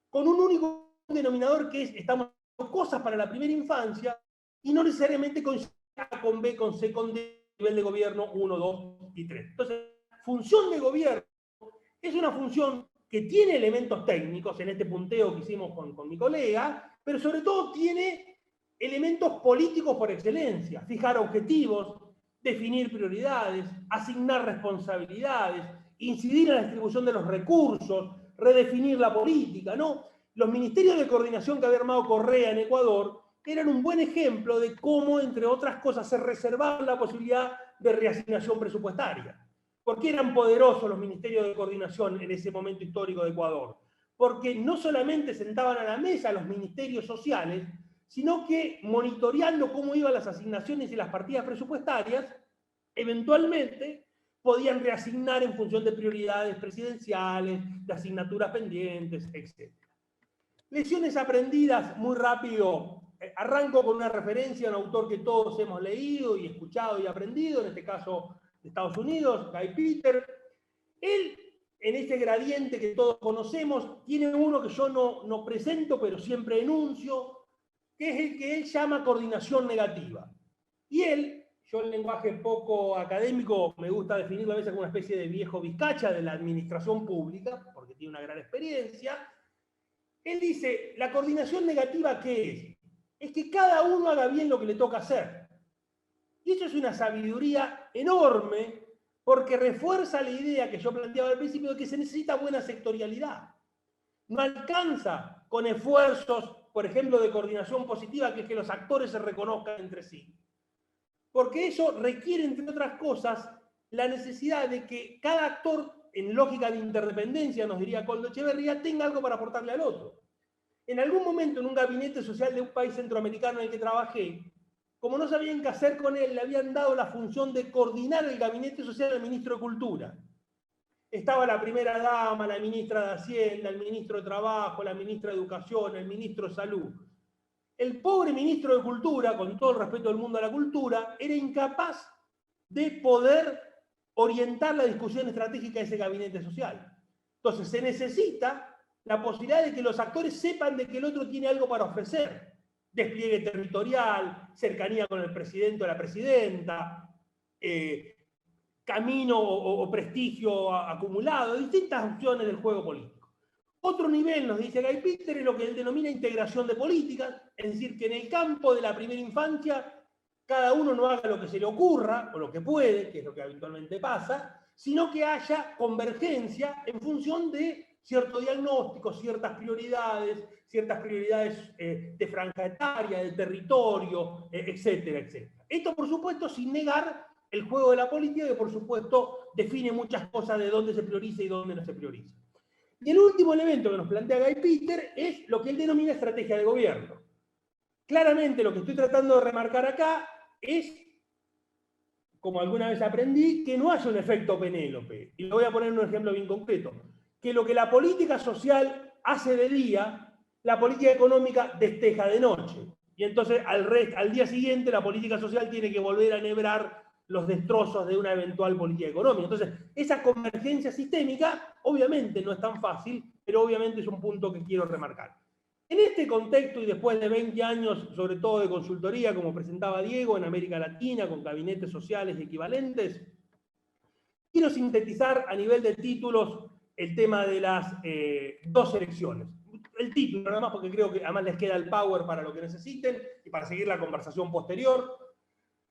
con un único denominador que es, estamos haciendo cosas para la primera infancia y no necesariamente con A, con B, con C, con D, nivel de gobierno 1, 2 y 3. Entonces, función de gobierno es una función que tiene elementos técnicos, en este punteo que hicimos con mi colega, pero sobre todo tiene elementos políticos por excelencia, fijar objetivos, definir prioridades, asignar responsabilidades, incidir en la distribución de los recursos, redefinir la política, ¿no? Los ministerios de coordinación que había armado Correa en Ecuador eran un buen ejemplo de cómo, entre otras cosas, se reservaba la posibilidad de reasignación presupuestaria. ¿Por qué eran poderosos los ministerios de coordinación en ese momento histórico de Ecuador? Porque no solamente sentaban a la mesa los ministerios sociales, sino que monitoreando cómo iban las asignaciones y las partidas presupuestarias, eventualmente podían reasignar en función de prioridades presidenciales, de asignaturas pendientes, etc. Lecciones aprendidas, muy rápido, Arranco con una referencia a un autor que todos hemos leído y escuchado y aprendido, en este caso de Estados Unidos, Guy Peter. Él, en este gradiente que todos conocemos, tiene uno que yo no presento, pero siempre enuncio, que es el que él llama coordinación negativa. Y él, yo el lenguaje poco académico me gusta definirlo a veces como una especie de viejo vizcacha de la administración pública, porque tiene una gran experiencia. Él dice, ¿la coordinación negativa qué es? Es que cada uno haga bien lo que le toca hacer. Y eso es una sabiduría enorme, porque refuerza la idea que yo planteaba al principio de que se necesita buena sectorialidad. No alcanza con esfuerzos, por ejemplo, de coordinación positiva, que es que los actores se reconozcan entre sí. Porque eso requiere, entre otras cosas, la necesidad de que cada actor, en lógica de interdependencia, nos diría Koldo Echeverría, tenga algo para aportarle al otro. En algún momento, en un gabinete social de un país centroamericano en el que trabajé, como no sabían qué hacer con él, le habían dado la función de coordinar el gabinete social del ministro de Cultura. Estaba la primera dama, la ministra de Hacienda, el ministro de Trabajo, la ministra de Educación, el ministro de Salud. El pobre ministro de Cultura, con todo el respeto del mundo a la cultura, era incapaz de poder orientar la discusión estratégica de ese gabinete social. Entonces se necesita la posibilidad de que los actores sepan de que el otro tiene algo para ofrecer. Despliegue territorial, cercanía con el presidente o la presidenta, camino o prestigio acumulado, distintas opciones del juego político. Otro nivel, nos dice Guy Peter, es lo que él denomina integración de políticas, es decir, que en el campo de la primera infancia cada uno no haga lo que se le ocurra, o lo que puede, que es lo que habitualmente pasa, sino que haya convergencia en función de cierto diagnóstico, ciertas prioridades de franja etaria, de territorio, etcétera, etcétera. Esto, por supuesto, sin negar el juego de la política, que por supuesto define muchas cosas de dónde se prioriza y dónde no se prioriza. Y el último elemento que nos plantea Guy Peter es lo que él denomina estrategia de gobierno. Claramente lo que estoy tratando de remarcar acá es, como alguna vez aprendí, que no haya un efecto Penélope. Y lo voy a poner en un ejemplo bien concreto. Que lo que la política social hace de día, la política económica desteja de noche. Y entonces al día siguiente la política social tiene que volver a enhebrar los destrozos de una eventual política económica. Entonces, esa convergencia sistémica obviamente no es tan fácil, pero obviamente es un punto que quiero remarcar. En este contexto, y después de 20 años, sobre todo de consultoría, como presentaba Diego, en América Latina, con gabinetes sociales y equivalentes, quiero sintetizar a nivel de títulos el tema de las dos elecciones. El título, nada más, porque creo que además les queda el power para lo que necesiten y para seguir la conversación posterior.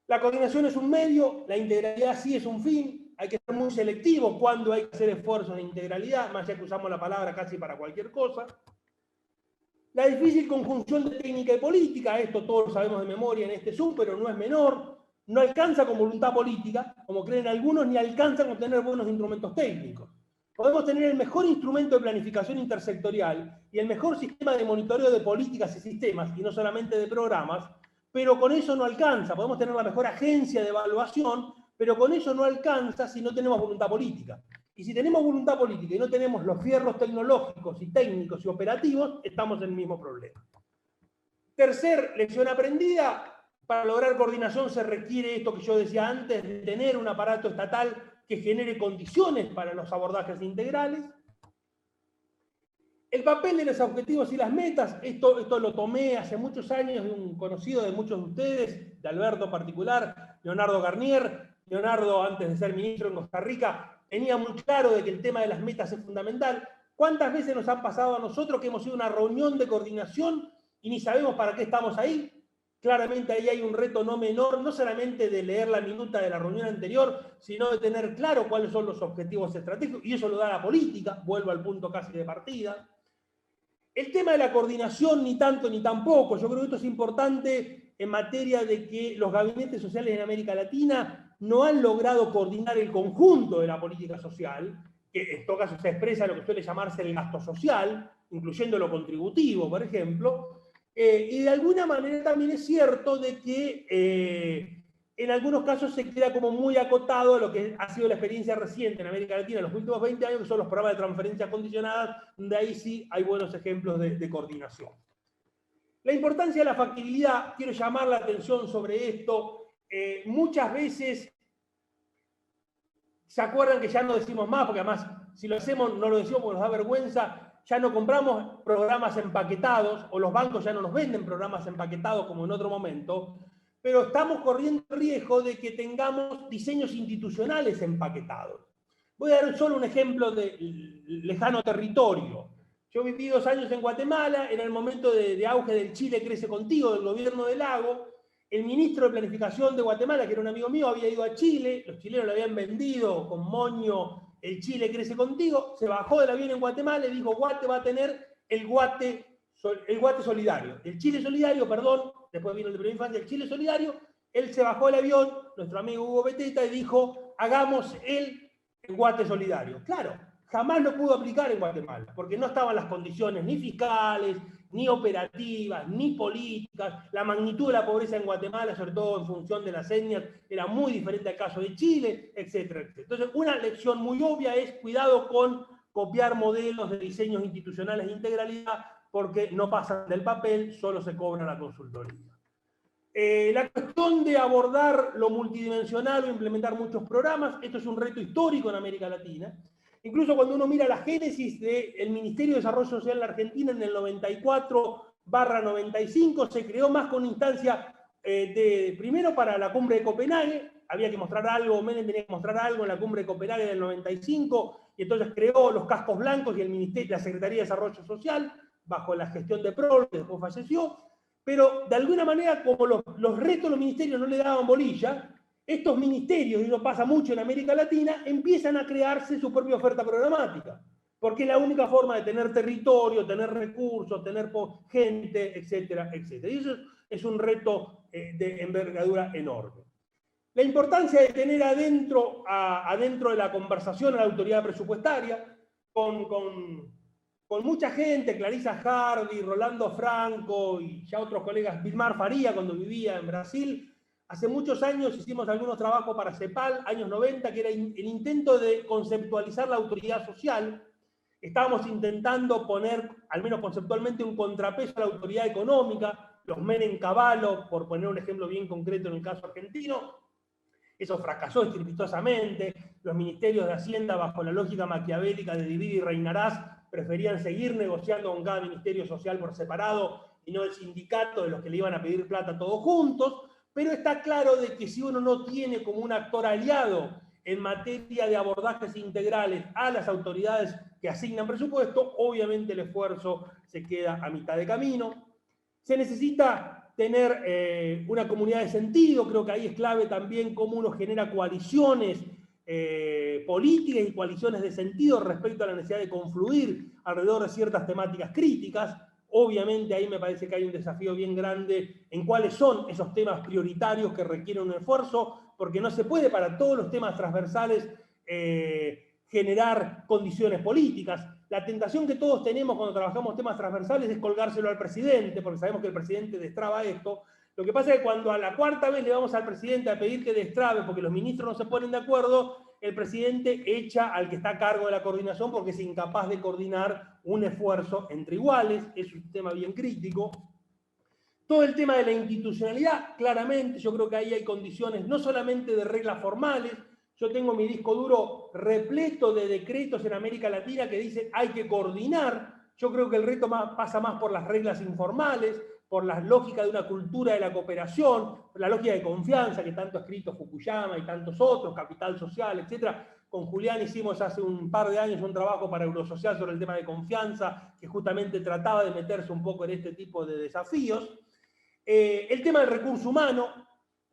La coordinación es un medio, la integralidad sí es un fin, hay que ser muy selectivo cuando hay que hacer esfuerzos de integralidad, más ya que usamos la palabra casi para cualquier cosa. La difícil conjunción de técnica y política, esto todos lo sabemos de memoria en este Zoom, pero no es menor, no alcanza con voluntad política, como creen algunos, ni alcanza con tener buenos instrumentos técnicos. Podemos tener el mejor instrumento de planificación intersectorial y el mejor sistema de monitoreo de políticas y sistemas, y no solamente de programas, pero con eso no alcanza. Podemos tener la mejor agencia de evaluación, pero con eso no alcanza si no tenemos voluntad política. Y si tenemos voluntad política y no tenemos los fierros tecnológicos y técnicos y operativos, estamos en el mismo problema. Tercer lección aprendida, para lograr coordinación se requiere esto que yo decía antes, de tener un aparato estatal que genere condiciones para los abordajes integrales. El papel de los objetivos y las metas, esto lo tomé hace muchos años de un conocido de muchos de ustedes, de Alberto en particular, Leonardo Garnier. Leonardo, antes de ser ministro en Costa Rica, tenía muy claro de que el tema de las metas es fundamental. ¿Cuántas veces nos han pasado a nosotros que hemos ido a una reunión de coordinación y ni sabemos para qué estamos ahí? Claramente ahí hay un reto no menor, no solamente de leer la minuta de la reunión anterior, sino de tener claro cuáles son los objetivos estratégicos, y eso lo da la política, vuelvo al punto casi de partida. El tema de la coordinación, ni tanto ni tampoco. Yo creo que esto es importante en materia de que los gabinetes sociales en América Latina no han logrado coordinar el conjunto de la política social, que en todo caso se expresa lo que suele llamarse el gasto social, incluyendo lo contributivo, por ejemplo. Y de alguna manera también es cierto de que en algunos casos se queda como muy acotado a lo que ha sido la experiencia reciente en América Latina en los últimos 20 años, que son los programas de transferencias condicionadas, donde ahí sí hay buenos ejemplos de coordinación. La importancia de la factibilidad, quiero llamar la atención sobre esto. Muchas veces se acuerdan que ya no decimos más, porque además si lo hacemos no lo decimos porque nos da vergüenza, ya no compramos programas empaquetados, o los bancos ya no nos venden programas empaquetados como en otro momento, pero estamos corriendo el riesgo de que tengamos diseños institucionales empaquetados. Voy a dar solo un ejemplo de lejano territorio. Yo viví 2 años en Guatemala, en el momento de auge del Chile Crece Contigo, del gobierno de Lago. El ministro de Planificación de Guatemala, que era un amigo mío, había ido a Chile, los chilenos le habían vendido con moño el Chile Crece Contigo, se bajó del avión en Guatemala y dijo, Guate va a tener el Guate solidario, el Chile solidario, perdón, después vino el de primera infancia, el Chile solidario. Él se bajó del avión, nuestro amigo Hugo Beteta, y dijo, hagamos el Guate solidario. Claro, jamás lo pudo aplicar en Guatemala, porque no estaban las condiciones ni fiscales, ni operativas, ni políticas. La magnitud de la pobreza en Guatemala, sobre todo en función de las etnias, era muy diferente al caso de Chile, etcétera, etcétera. Entonces, una lección muy obvia es cuidado con copiar modelos de diseños institucionales de integralidad, porque no pasan del papel, solo se cobra la consultoría. La cuestión de abordar lo multidimensional o implementar muchos programas, esto es un reto histórico en América Latina. Incluso cuando uno mira la génesis del Ministerio de Desarrollo Social en la Argentina en el 94/95, se creó más con instancia primero para la cumbre de Copenhague, había que mostrar algo, Menem tenía que mostrar algo en la cumbre de Copenhague del 95, y entonces creó los cascos blancos y el Ministerio, la Secretaría de Desarrollo Social, bajo la gestión de Prol, que después falleció. Pero de alguna manera, como los retos de los ministerios no le daban bolilla, estos ministerios, y eso pasa mucho en América Latina, empiezan a crearse su propia oferta programática, porque es la única forma de tener territorio, tener recursos, tener gente, etcétera, etcétera. Y eso es un reto de envergadura enorme. La importancia de tener adentro de la conversación a la autoridad presupuestaria, con mucha gente, Clarisa Hardy, Rolando Franco y ya otros colegas, Vilmar Faría cuando vivía en Brasil. Hace muchos años hicimos algunos trabajos para CEPAL, años 90, que era el intento de conceptualizar la autoridad social. Estábamos intentando poner, al menos conceptualmente, un contrapeso a la autoridad económica, los Menem Cavallo, por poner un ejemplo bien concreto en el caso argentino. Eso fracasó estrepitosamente. Los ministerios de Hacienda, bajo la lógica maquiavélica de divide y reinarás, preferían seguir negociando con cada ministerio social por separado y no el sindicato de los que le iban a pedir plata todos juntos. Pero está claro de que si uno no tiene como un actor aliado en materia de abordajes integrales a las autoridades que asignan presupuesto, obviamente el esfuerzo se queda a mitad de camino. Se necesita tener una comunidad de sentido, creo que ahí es clave también cómo uno genera coaliciones políticas y coaliciones de sentido respecto a la necesidad de confluir alrededor de ciertas temáticas críticas. Obviamente ahí me parece que hay un desafío bien grande en cuáles son esos temas prioritarios que requieren un esfuerzo, porque no se puede para todos los temas transversales generar condiciones políticas. La tentación que todos tenemos cuando trabajamos temas transversales es colgárselo al presidente, porque sabemos que el presidente destraba esto. Lo que pasa es que cuando a la 4ª vez le vamos al presidente a pedir que destrabe porque los ministros no se ponen de acuerdo, el presidente echa al que está a cargo de la coordinación porque es incapaz de coordinar un esfuerzo entre iguales. Es un tema bien crítico. Todo el tema de la institucionalidad, claramente, yo creo que ahí hay condiciones no solamente de reglas formales. Yo tengo mi disco duro repleto de decretos en América Latina que dicen hay que coordinar. Yo creo que el reto pasa más por las reglas informales, por la lógica de una cultura de la cooperación, por la lógica de confianza que tanto ha escrito Fukuyama y tantos otros, Capital Social, etc. Con Julián hicimos hace un par de años un trabajo para Eurosocial sobre el tema de confianza, que justamente trataba de meterse un poco en este tipo de desafíos. El tema del recurso humano,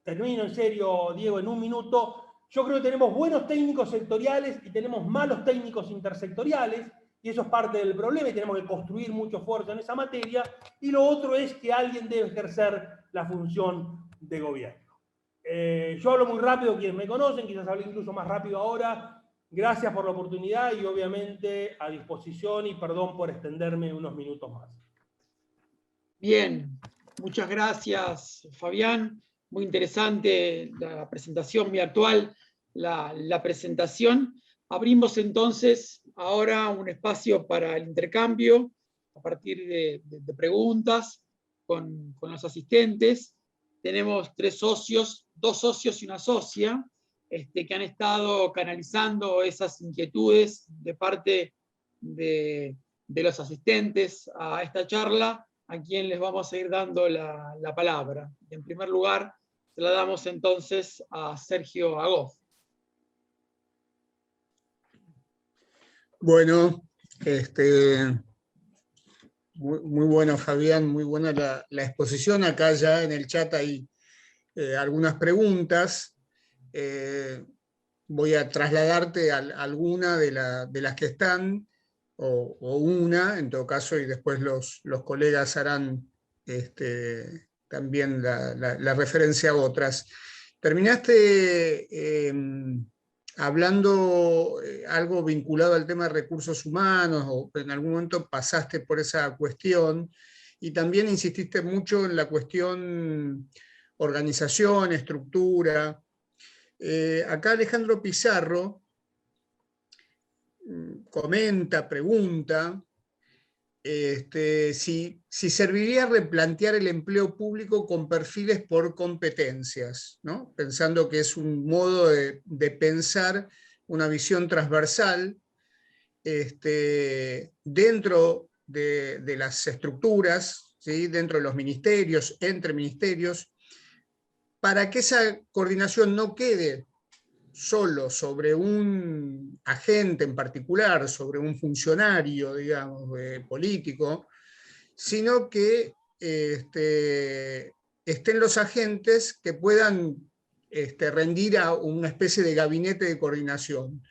termino en serio, Diego, en un minuto. Yo creo que tenemos buenos técnicos sectoriales y tenemos malos técnicos intersectoriales, y eso es parte del problema y tenemos que construir mucho esfuerzo en esa materia. Y lo otro es que alguien debe ejercer la función de gobierno. Yo hablo muy rápido, quienes me conocen, quizás hable incluso más rápido ahora. Gracias por la oportunidad y obviamente a disposición, y perdón por extenderme unos minutos más. Bien, muchas gracias, Fabián. Muy interesante la presentación, muy actual la presentación. Abrimos entonces ahora un espacio para el intercambio a partir de preguntas. con los asistentes. Tenemos 3 socios, 2 socios y una socia, que han estado canalizando esas inquietudes de parte de los asistentes a esta charla, a quien les vamos a ir dando la palabra. En primer lugar, se la damos entonces a Sergio Agoff. Bueno, muy bueno, Fabián, muy buena la exposición. Acá ya en el chat hay algunas preguntas. Voy a trasladarte a alguna de las que están, o una, en todo caso, y después los colegas harán también la referencia a otras. Terminaste hablando algo vinculado al tema de recursos humanos, o en algún momento pasaste por esa cuestión, y también insististe mucho en la cuestión organización, estructura. Acá Alejandro Pizarro comenta, pregunta, si serviría replantear el empleo público con perfiles por competencias, ¿no? Pensando que es un modo de pensar una visión transversal dentro de las estructuras, ¿sí? Dentro de los ministerios, entre ministerios, para que esa coordinación no quede solo sobre un agente en particular, sobre un funcionario, digamos, político, sino que estén los agentes que puedan rendir a una especie de gabinete de coordinación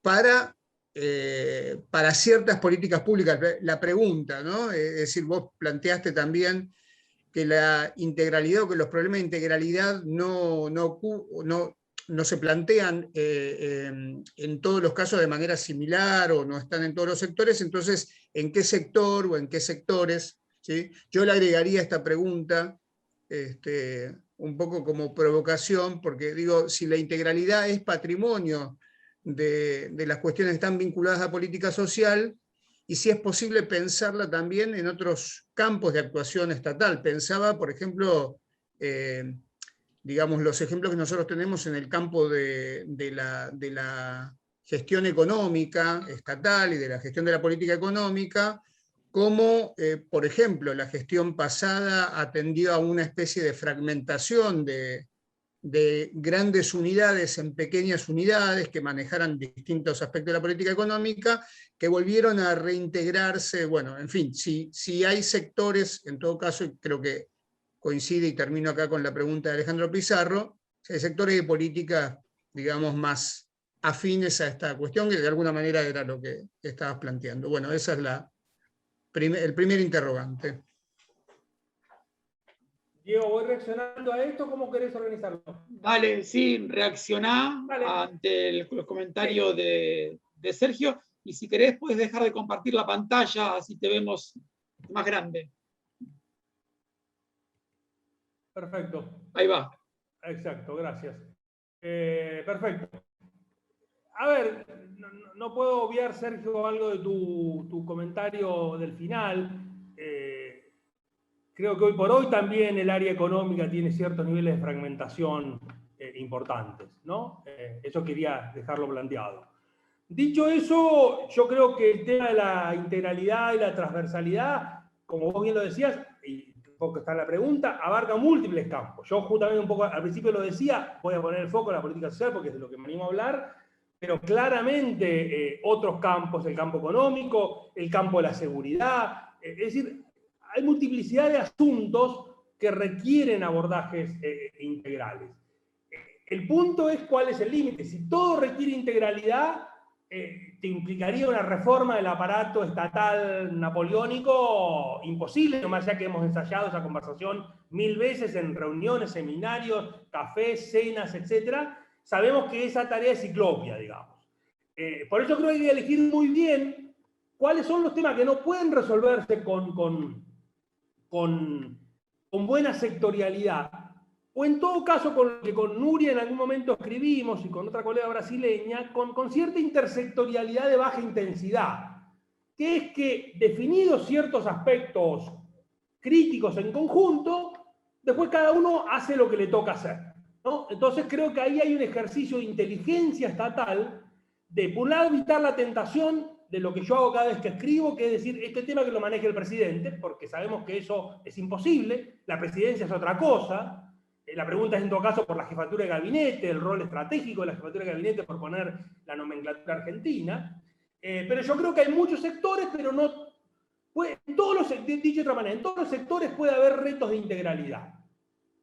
para ciertas políticas públicas. La pregunta, ¿no? Es decir, vos planteaste también que la integralidad, o que los problemas de integralidad no se plantean en todos los casos de manera similar, o no están en todos los sectores. Entonces, ¿en qué sector o en qué sectores? ¿Sí? Yo le agregaría esta pregunta un poco como provocación, porque digo, si la integralidad es patrimonio de las cuestiones que están vinculadas a política social, y si es posible pensarla también en otros campos de actuación estatal. Pensaba, por ejemplo, digamos, los ejemplos que nosotros tenemos en el campo de la gestión económica estatal y de la gestión de la política económica, como, por ejemplo, la gestión pasada atendió a una especie de fragmentación de grandes unidades en pequeñas unidades que manejaran distintos aspectos de la política económica, que volvieron a reintegrarse. Bueno, en fin, si hay sectores, en todo caso, y creo que coincide, y termino acá con la pregunta de Alejandro Pizarro, si hay sectores de política, digamos, más afines a esta cuestión, que de alguna manera era lo que estabas planteando. Bueno, esa es el primer interrogante. Diego, voy reaccionando a esto, ¿cómo querés organizarlo? Dale, sí, reaccioná ante los comentarios de Sergio, y si querés puedes dejar de compartir la pantalla, así te vemos más grande. Perfecto. Ahí va. Exacto, gracias. Perfecto. A ver, no puedo obviar, Sergio, algo de tu comentario del final. Creo que hoy por hoy también el área económica tiene ciertos niveles de fragmentación importantes, ¿no? Eso quería dejarlo planteado. Dicho eso, yo creo que el tema de la integralidad y la transversalidad, como vos bien lo decías, y un poco está en la pregunta, abarca múltiples campos. Yo justamente un poco al principio lo decía, voy a poner el foco en la política social porque es de lo que me animo a hablar, pero claramente otros campos, el campo económico, el campo de la seguridad, es decir, hay multiplicidad de asuntos que requieren abordajes integrales. El punto es cuál es el límite. Si todo requiere integralidad, te implicaría una reforma del aparato estatal napoleónico imposible, más allá que hemos ensayado esa conversación 1000 veces en reuniones, seminarios, cafés, cenas, etc. Sabemos que esa tarea es ciclopia, digamos. Por eso creo que hay que elegir muy bien cuáles son los temas que no pueden resolverse con buena sectorialidad, o en todo caso con lo que con Nuria en algún momento escribimos, y con otra colega brasileña, con cierta intersectorialidad de baja intensidad, que es que definidos ciertos aspectos críticos en conjunto, después cada uno hace lo que le toca hacer, ¿no? Entonces creo que ahí hay un ejercicio de inteligencia estatal de, por un lado, evitar la tentación de lo que yo hago cada vez que escribo, que es decir, este tema que lo maneje el presidente, porque sabemos que eso es imposible, la presidencia es otra cosa. La pregunta es en todo caso por la jefatura de gabinete, el rol estratégico de la jefatura de gabinete, por poner la nomenclatura argentina. Pero yo creo que hay muchos sectores, pero no... dicho de otra manera, en todos los sectores puede haber retos de integralidad.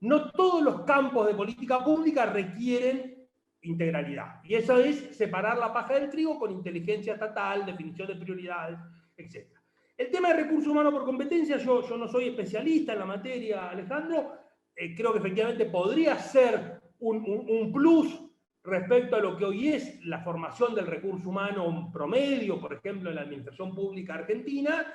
No todos los campos de política pública requieren integralidad. Y eso es separar la paja del trigo con inteligencia estatal, definición de prioridades, etc. El tema de recursos humanos por competencia, yo no soy especialista en la materia, Alejandro. Creo que efectivamente podría ser un plus respecto a lo que hoy es la formación del recurso humano promedio, por ejemplo, en la administración pública argentina.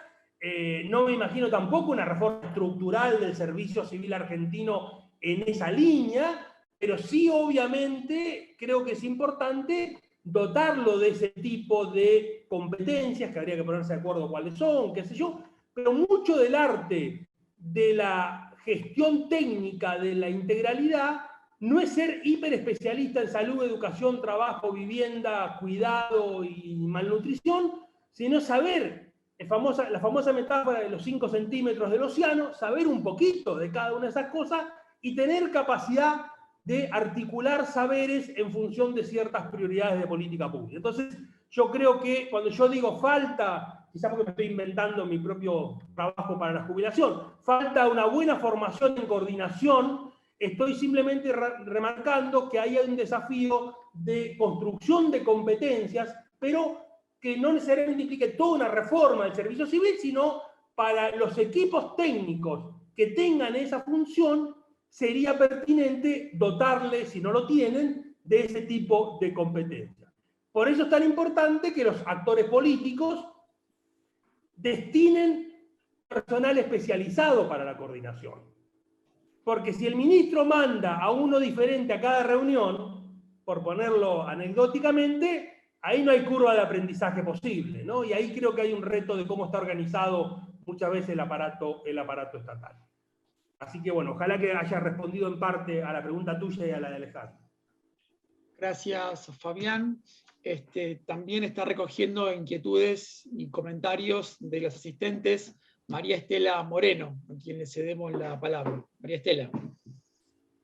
No me imagino tampoco una reforma estructural del servicio civil argentino en esa línea, pero sí, obviamente, creo que es importante dotarlo de ese tipo de competencias, que habría que ponerse de acuerdo cuáles son, qué sé yo, pero mucho del arte de la gestión técnica de la integralidad no es ser hiperespecialista en salud, educación, trabajo, vivienda, cuidado y malnutrición, sino saber, la famosa metáfora de los 5 centímetros del océano, saber un poquito de cada una de esas cosas y tener capacidad de articular saberes en función de ciertas prioridades de política pública. Entonces, yo creo que cuando yo digo falta, quizás porque me estoy inventando mi propio trabajo para la jubilación, falta una buena formación en coordinación, estoy simplemente remarcando que hay un desafío de construcción de competencias, pero que no necesariamente implique toda una reforma del servicio civil, sino para los equipos técnicos que tengan esa función, sería pertinente dotarles, si no lo tienen, de ese tipo de competencia. Por eso es tan importante que los actores políticos destinen personal especializado para la coordinación. Porque si el ministro manda a uno diferente a cada reunión, por ponerlo anecdóticamente, ahí no hay curva de aprendizaje posible, ¿no? Y ahí creo que hay un reto de cómo está organizado muchas veces el aparato estatal. Así que bueno, ojalá que haya respondido en parte a la pregunta tuya y a la de Alejandro. Gracias, Fabián. También está recogiendo inquietudes y comentarios de los asistentes María Estela Moreno, a quien le cedemos la palabra. María Estela.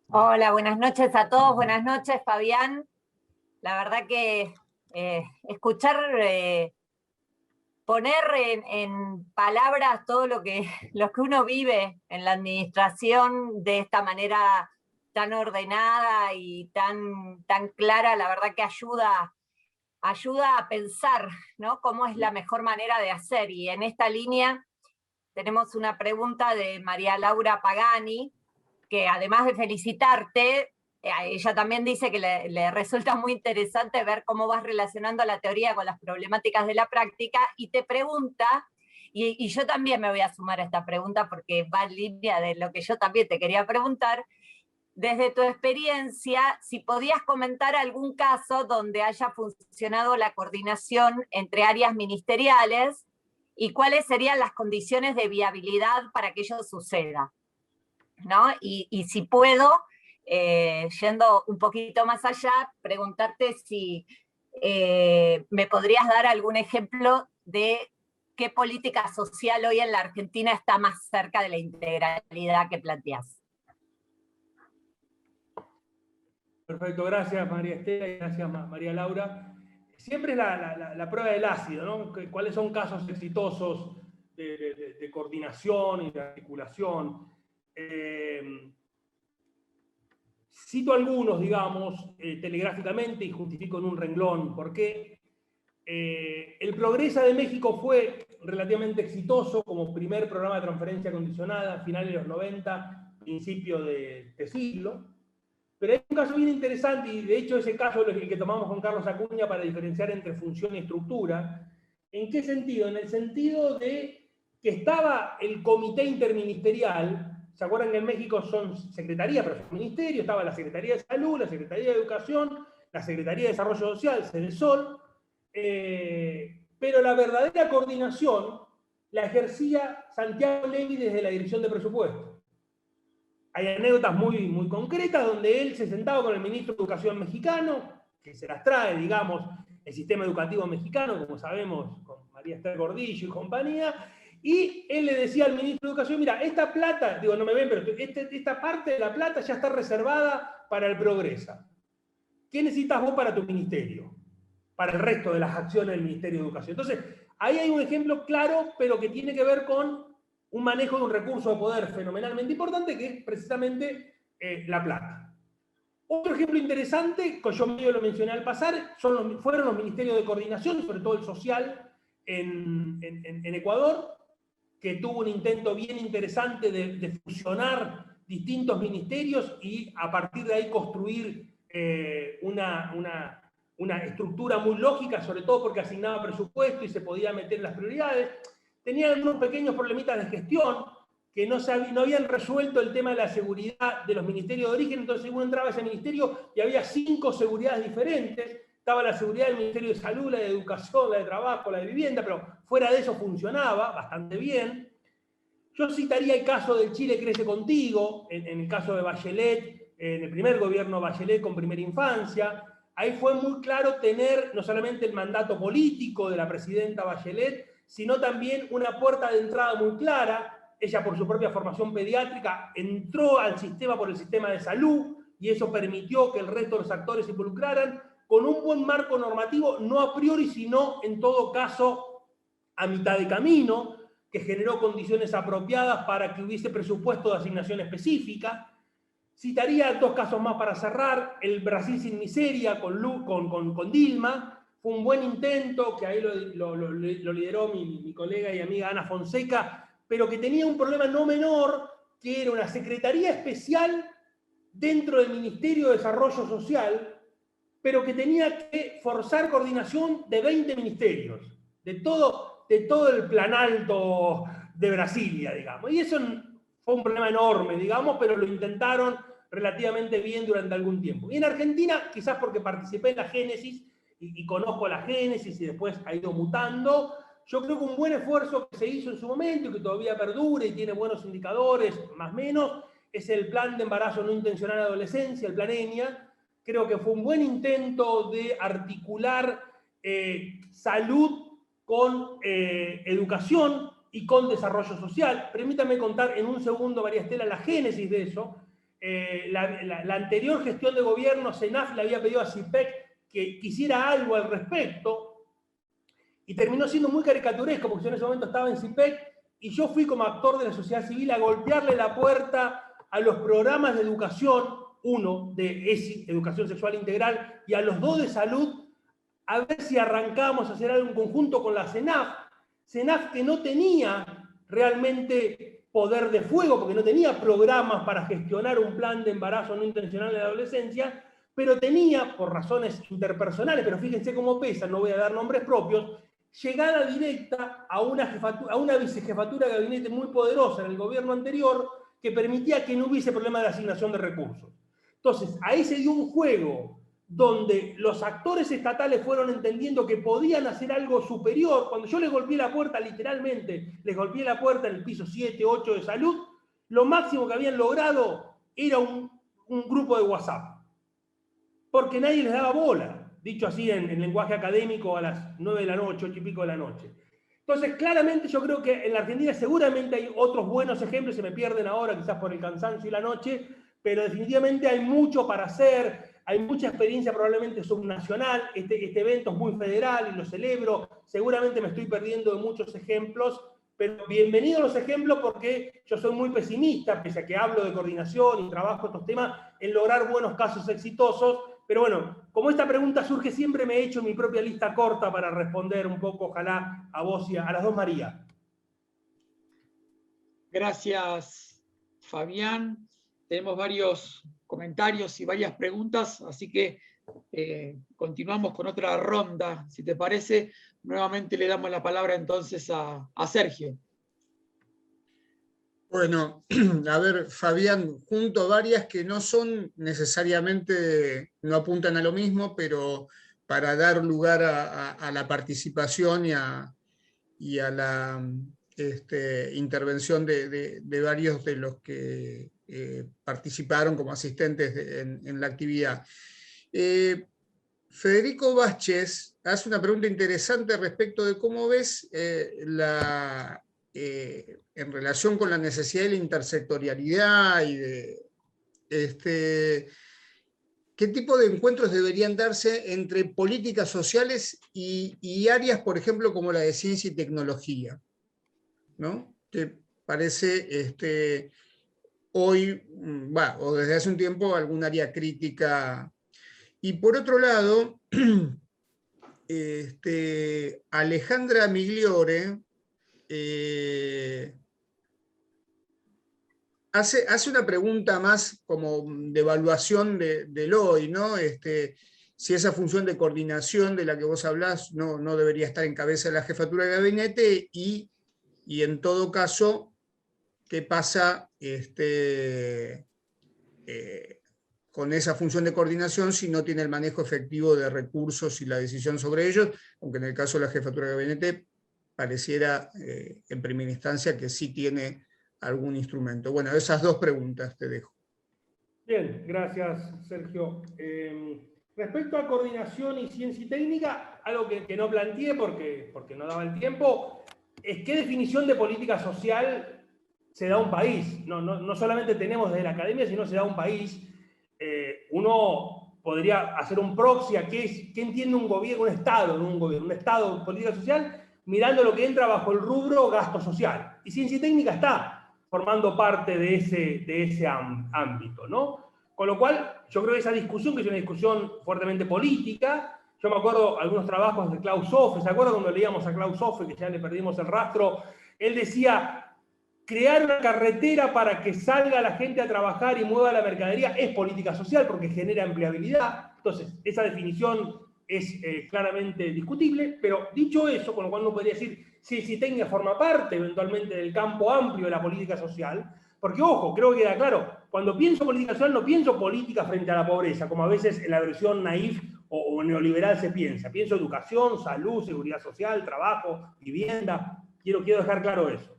Hola, buenas noches a todos. Buenas noches, Fabián. La verdad que escuchar... poner en palabras todo lo que uno vive en la administración de esta manera tan ordenada y tan clara, la verdad que ayuda a pensar, ¿no?, cómo es la mejor manera de hacer. Y en esta línea tenemos una pregunta de María Laura Pagani, que además de felicitarte, ella también dice que le resulta muy interesante ver cómo vas relacionando la teoría con las problemáticas de la práctica, y te pregunta, y yo también me voy a sumar a esta pregunta porque va en línea de lo que yo también te quería preguntar, desde tu experiencia, si podías comentar algún caso donde haya funcionado la coordinación entre áreas ministeriales y cuáles serían las condiciones de viabilidad para que ello suceda, ¿no? Y si puedo, yendo un poquito más allá, preguntarte si me podrías dar algún ejemplo de qué política social hoy en la Argentina está más cerca de la integralidad que planteás. Perfecto, gracias María Estela y gracias María Laura. Siempre es la prueba del ácido, ¿no? ¿Cuáles son casos exitosos de coordinación y de articulación? Cito algunos, digamos, telegráficamente, y justifico en un renglón por qué. El Progresa de México fue relativamente exitoso como primer programa de transferencia condicionada a finales de los 90, principio de siglo. Pero hay un caso bien interesante, y de hecho ese caso es el que tomamos con Carlos Acuña para diferenciar entre función y estructura. ¿En qué sentido? En el sentido de que estaba el comité interministerial. ¿Se acuerdan que en México son secretarías, pero son ministerios? Estaba la Secretaría de Salud, la Secretaría de Educación, la Secretaría de Desarrollo Social, CEDESOL, pero la verdadera coordinación la ejercía Santiago Levy desde la Dirección de Presupuesto. Hay anécdotas muy concretas donde él se sentaba con el ministro de Educación mexicano, que se las trae, digamos, el sistema educativo mexicano, como sabemos, con María Esther Gordillo y compañía, y él le decía al ministro de Educación, mira, esta plata, digo, no me ven, pero esta parte de la plata ya está reservada para el Progresa. ¿Qué necesitas vos para tu ministerio? Para el resto de las acciones del Ministerio de Educación. Entonces, ahí hay un ejemplo claro, pero que tiene que ver con un manejo de un recurso de poder fenomenalmente importante, que es precisamente la plata. Otro ejemplo interesante, que yo medio lo mencioné al pasar, fueron los ministerios de coordinación, sobre todo el social, en Ecuador, que tuvo un intento bien interesante de fusionar distintos ministerios y a partir de ahí construir una estructura muy lógica, sobre todo porque asignaba presupuesto y se podía meter en las prioridades. Tenían algunos pequeños problemitas de gestión, que no habían resuelto el tema de la seguridad de los ministerios de origen, entonces uno entraba a ese ministerio y había 5 seguridades diferentes. Estaba la seguridad del Ministerio de Salud, la de Educación, la de Trabajo, la de Vivienda, pero fuera de eso funcionaba bastante bien. Yo citaría el caso del Chile Crece Contigo, en el caso de Bachelet, en el primer gobierno Bachelet con Primera Infancia. Ahí fue muy claro tener no solamente el mandato político de la presidenta Bachelet, sino también una puerta de entrada muy clara. Ella, por su propia formación pediátrica, entró al sistema por el sistema de salud y eso permitió que el resto de los actores se involucraran con un buen marco normativo, no a priori, sino en todo caso a mitad de camino, que generó condiciones apropiadas para que hubiese presupuesto de asignación específica. Citaría 2 casos más para cerrar. El Brasil sin miseria con Dilma. Fue un buen intento, que ahí lo lideró mi colega y amiga Ana Fonseca, pero que tenía un problema no menor, que era una secretaría especial dentro del Ministerio de Desarrollo Social, pero que tenía que forzar coordinación de 20 ministerios, de todo el plan alto de Brasilia, digamos. Y eso fue un problema enorme, digamos, pero lo intentaron relativamente bien durante algún tiempo. Y en Argentina, quizás porque participé en la génesis y conozco la génesis y después ha ido mutando, yo creo que un buen esfuerzo que se hizo en su momento y que todavía perdura y tiene buenos indicadores, más o menos, es el plan de embarazo no intencional de adolescencia, el plan ENIA. Creo que fue un buen intento de articular salud con educación y con desarrollo social. Permítame contar en un segundo, María Estela, la génesis de eso. La anterior gestión de gobierno, CENAF, le había pedido a CIPEC que quisiera algo al respecto, y terminó siendo muy caricaturesco, porque yo en ese momento estaba en CIPEC, y yo fui como actor de la sociedad civil a golpearle la puerta a los programas de educación, uno de ESI, Educación Sexual Integral, y a los 2 de salud, a ver si arrancábamos a hacer algo en conjunto con la CENAF que no tenía realmente poder de fuego, porque no tenía programas para gestionar un plan de embarazo no intencional de la adolescencia, pero tenía, por razones interpersonales, pero fíjense cómo pesa, no voy a dar nombres propios, llegada directa a una vicejefatura de gabinete muy poderosa en el gobierno anterior, que permitía que no hubiese problema de asignación de recursos. Entonces, ahí se dio un juego donde los actores estatales fueron entendiendo que podían hacer algo superior. Cuando yo les golpeé la puerta, literalmente, les golpeé la puerta en el piso 7, 8 de salud, lo máximo que habían logrado era un grupo de WhatsApp. Porque nadie les daba bola, dicho así en lenguaje académico, a las 9 de la noche, 8 y pico de la noche. Entonces, claramente yo creo que en la Argentina seguramente hay otros buenos ejemplos, se me pierden ahora quizás por el cansancio y la noche, pero definitivamente hay mucho para hacer, hay mucha experiencia probablemente subnacional, este evento es muy federal y lo celebro, seguramente me estoy perdiendo de muchos ejemplos, pero bienvenidos los ejemplos porque yo soy muy pesimista, pese a que hablo de coordinación y trabajo estos temas, en lograr buenos casos exitosos, pero bueno, como esta pregunta surge, siempre me he hecho mi propia lista corta para responder un poco, ojalá, a vos y a las 2 María. Gracias, Fabián. Tenemos varios comentarios y varias preguntas, así que continuamos con otra ronda. Si te parece, nuevamente le damos la palabra entonces a Sergio. Bueno, a ver, Fabián, junto varias que no son necesariamente, no apuntan a lo mismo, pero para dar lugar a la participación y a intervención de varios de los que participaron como asistentes en la actividad. Federico Vázquez hace una pregunta interesante respecto de cómo ves en relación con la necesidad de la intersectorialidad y qué tipo de encuentros deberían darse entre políticas sociales y áreas, por ejemplo, como la de ciencia y tecnología, ¿no? Que parece hoy, o desde hace un tiempo, algún área crítica. Y por otro lado, Alejandra Migliore hace una pregunta más como de evaluación del hoy, ¿no? Si esa función de coordinación de la que vos hablás no debería estar en cabeza de la jefatura de gabinete y en todo caso, ¿qué pasa con esa función de coordinación si no tiene el manejo efectivo de recursos y la decisión sobre ellos? Aunque en el caso de la jefatura de gabinete pareciera en primera instancia que sí tiene algún instrumento. Bueno, esas dos preguntas te dejo. Bien, gracias, Sergio. Respecto a coordinación y ciencia y técnica, algo que no planteé porque no daba el tiempo, es qué definición de política social se da a un país. No solamente tenemos desde la academia, sino se da a un país. Uno podría hacer un proxy a qué entiende un gobierno, un Estado de política social, mirando lo que entra bajo el rubro gasto social. Y ciencia y técnica está formando parte de ese ámbito, ¿no? Con lo cual, yo creo que esa discusión, que es una discusión fuertemente política, yo me acuerdo algunos trabajos de Klaus Hofe, ¿se acuerdan cuando leíamos a Klaus Hofe, que ya le perdimos el rastro? Él decía, crear una carretera para que salga la gente a trabajar y mueva la mercadería es política social porque genera empleabilidad. Entonces, esa definición es claramente discutible, pero dicho eso, con lo cual uno podría decir, si técnica forma parte eventualmente del campo amplio de la política social, porque ojo, creo que queda claro, cuando pienso política social no pienso política frente a la pobreza, como a veces en la versión naif o neoliberal se piensa. Pienso educación, salud, seguridad social, trabajo, vivienda. Quiero dejar claro eso.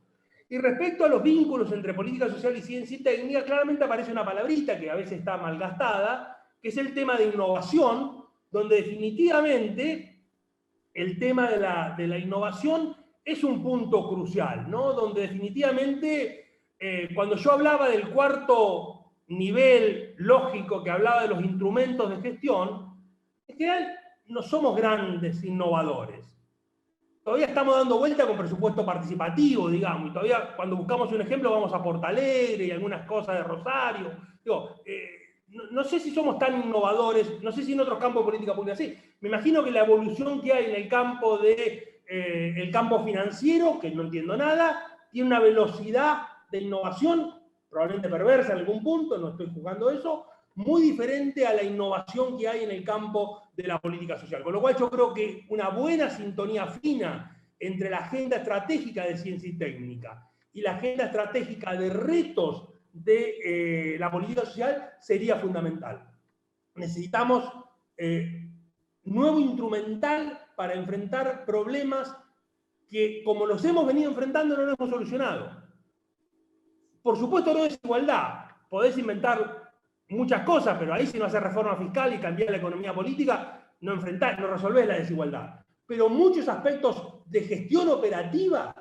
Y respecto a los vínculos entre política social y ciencia y técnica, claramente aparece una palabrita que a veces está malgastada, que es el tema de innovación, donde definitivamente el tema de la innovación es un punto crucial, ¿no? Donde definitivamente, cuando yo hablaba del cuarto nivel lógico, que hablaba de los instrumentos de gestión, en general no somos grandes innovadores. Todavía estamos dando vuelta con presupuesto participativo, digamos, y todavía cuando buscamos un ejemplo vamos a Porto Alegre y algunas cosas de Rosario. Digo, no sé si somos tan innovadores, no sé si en otros campos de política pública sí. Me imagino que la evolución que hay en el campo el campo financiero, que no entiendo nada, tiene una velocidad de innovación, probablemente perversa en algún punto, no estoy juzgando eso, muy diferente a la innovación que hay en el campo de la política social. Con lo cual yo creo que una buena sintonía fina entre la agenda estratégica de ciencia y técnica y la agenda estratégica de retos de la política social sería fundamental. Necesitamos nuevo instrumental para enfrentar problemas que, como los hemos venido enfrentando, no los hemos solucionado. Por supuesto, no es desigualdad. Podés inventar muchas cosas, pero ahí si no haces reforma fiscal y cambiar la economía política, no resolvés la desigualdad. Pero muchos aspectos de gestión operativa,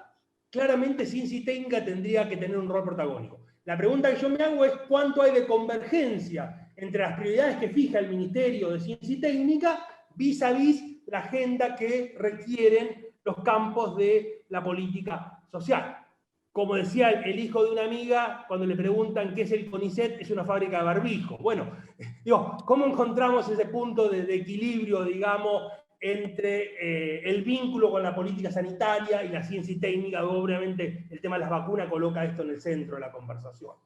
claramente ciencia y técnica tendría que tener un rol protagónico. La pregunta que yo me hago es cuánto hay de convergencia entre las prioridades que fija el Ministerio de Ciencia y Técnica vis a vis la agenda que requieren los campos de la política social. Como decía el hijo de una amiga, cuando le preguntan qué es el CONICET, es una fábrica de barbijos. Bueno, digo, ¿cómo encontramos ese punto de equilibrio, digamos, entre el vínculo con la política sanitaria y la ciencia y técnica? Obviamente el tema de las vacunas coloca esto en el centro de la conversación.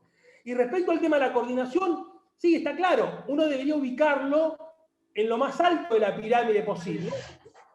Y respecto al tema de la coordinación, sí, está claro, uno debería ubicarlo en lo más alto de la pirámide posible.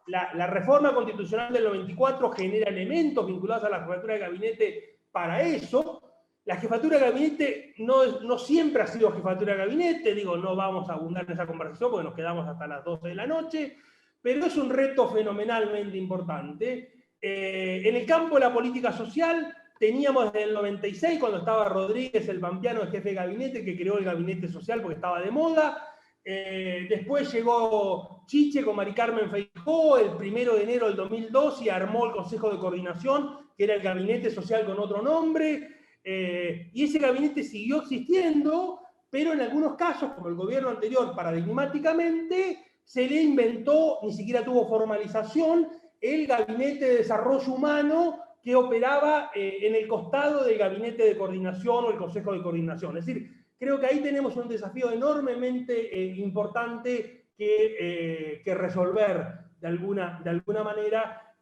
La reforma constitucional del 94 genera elementos vinculados a la jefatura de gabinete para eso. La jefatura de gabinete no siempre ha sido jefatura de gabinete, digo, no vamos a abundar en esa conversación porque nos quedamos hasta las 12 de la noche, pero es un reto fenomenalmente importante En el campo de la política social, teníamos desde el 96, cuando estaba Rodríguez, el pampeano, el jefe de gabinete, que creó el gabinete social porque estaba de moda. Después llegó Chiche con Mari Carmen Feijóo el 1 de enero del 2002 y armó el Consejo de Coordinación, que era el gabinete social con otro nombre. Y ese gabinete siguió existiendo, pero en algunos casos, como el gobierno anterior, paradigmáticamente, se le inventó, ni siquiera tuvo formalización, el Gabinete de Desarrollo Humano que operaba en el costado del Gabinete de Coordinación o el Consejo de Coordinación. Es decir, creo que ahí tenemos un desafío enormemente importante que resolver de alguna manera,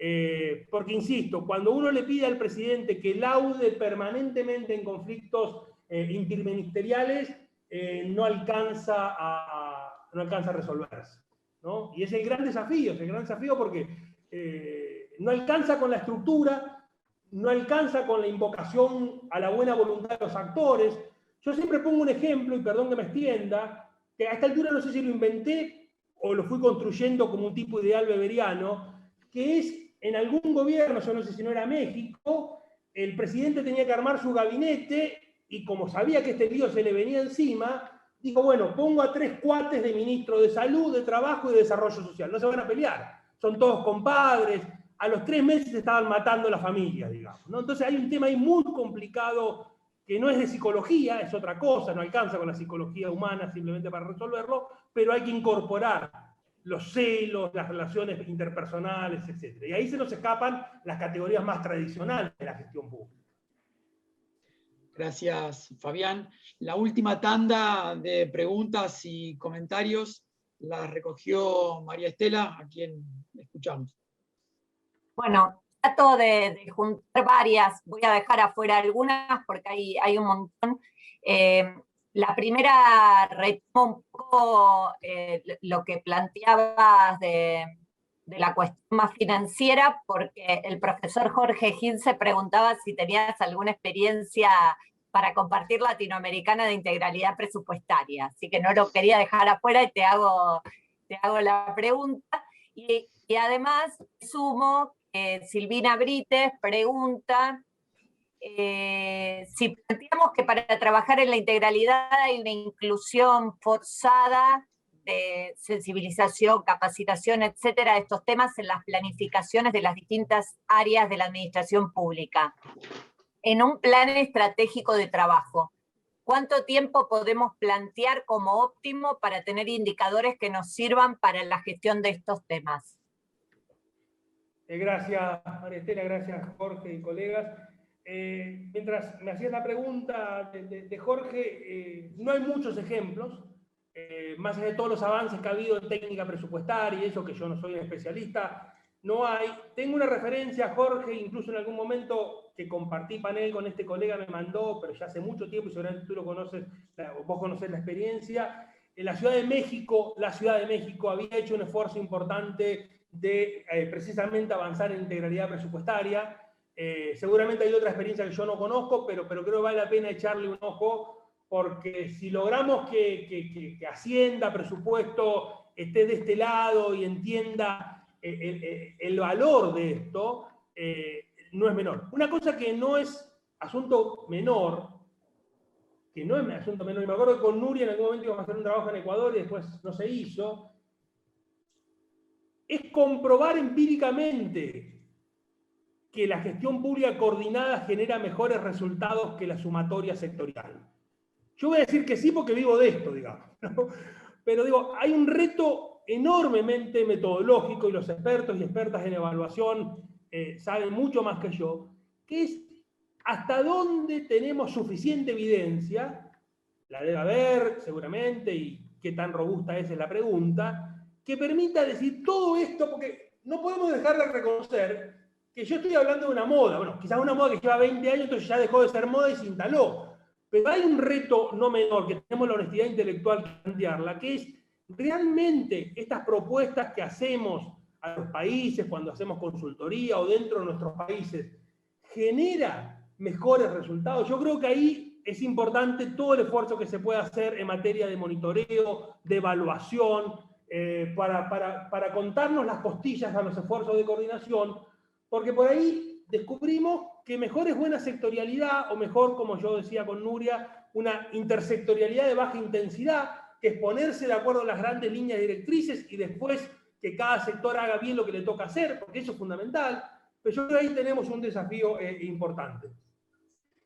porque, insisto, cuando uno le pide al presidente que laude permanentemente en conflictos interministeriales, no alcanza a resolverse, ¿no? Y es el gran desafío porque no alcanza con la estructura, no alcanza con la invocación a la buena voluntad de los actores. Yo siempre pongo un ejemplo, y perdón que me extienda, que a esta altura no sé si lo inventé o lo fui construyendo como un tipo ideal weberiano, que es en algún gobierno, yo no sé si no era México, el presidente tenía que armar su gabinete y como sabía que este lío se le venía encima, dijo, bueno, pongo a 3 cuates de ministro de Salud, de Trabajo y de Desarrollo Social. No se van a pelear, son todos compadres. A los 3 meses se estaban matando las familias, digamos, ¿no? Entonces hay un tema ahí muy complicado que no es de psicología, es otra cosa, no alcanza con la psicología humana simplemente para resolverlo, pero hay que incorporar los celos, las relaciones interpersonales, etc. Y ahí se nos escapan las categorías más tradicionales de la gestión pública. Gracias, Fabián. La última tanda de preguntas y comentarios la recogió María Estela, a quien escuchamos. Bueno, trato de juntar varias, voy a dejar afuera algunas porque hay un montón. La primera retomo un poco lo que planteabas de la cuestión más financiera, porque el profesor Jorge Gil se preguntaba si tenías alguna experiencia para compartir latinoamericana de integralidad presupuestaria, así que no lo quería dejar afuera y te hago la pregunta. Y además sumo que Silvina Brites pregunta si planteamos que para trabajar en la integralidad hay una inclusión forzada de sensibilización, capacitación, etcétera, de estos temas en las planificaciones de las distintas áreas de la administración pública. En un plan estratégico de trabajo, ¿cuánto tiempo podemos plantear como óptimo para tener indicadores que nos sirvan para la gestión de estos temas? Gracias, María Estela, gracias, Jorge y colegas. Mientras me hacías la pregunta de Jorge, no hay muchos ejemplos, más allá de todos los avances que ha habido en técnica presupuestaria y eso, que yo no soy un especialista, no hay. Tengo una referencia, Jorge, incluso en algún momento que compartí panel con este colega, me mandó, pero ya hace mucho tiempo, y seguramente tú lo conoces, vos conocés la experiencia. En la Ciudad de México había hecho un esfuerzo importante de precisamente avanzar en integralidad presupuestaria. Seguramente hay otra experiencia que yo no conozco, pero creo que vale la pena echarle un ojo, porque si logramos que Hacienda, presupuesto, esté de este lado y entienda el valor de esto, no es menor. Una cosa que no es asunto menor, y me acuerdo que con Nuria en algún momento íbamos a hacer un trabajo en Ecuador y después no se hizo, es comprobar empíricamente que la gestión pública coordinada genera mejores resultados que la sumatoria sectorial. Yo voy a decir que sí porque vivo de esto, digamos, ¿no? Pero digo, hay un reto enormemente metodológico, y los expertos y expertas en evaluación saben mucho más que yo, que es hasta dónde tenemos suficiente evidencia, la debe haber seguramente, y qué tan robusta es la pregunta, que permita decir todo esto, porque no podemos dejar de reconocer que yo estoy hablando de una moda, bueno, quizás una moda que lleva 20 años, entonces ya dejó de ser moda y se instaló, pero hay un reto no menor, que tenemos la honestidad intelectual que plantearla, que es realmente estas propuestas que hacemos a los países cuando hacemos consultoría o dentro de nuestros países, ¿genera mejores resultados? Yo creo que ahí es importante todo el esfuerzo que se puede hacer en materia de monitoreo, de evaluación, para contarnos las costillas a los esfuerzos de coordinación, porque por ahí descubrimos que mejor es buena sectorialidad, o mejor, como yo decía con Nuria, una intersectorialidad de baja intensidad, que es ponerse de acuerdo en las grandes líneas directrices y después que cada sector haga bien lo que le toca hacer, porque eso es fundamental. Pero yo creo que ahí tenemos un desafío importante.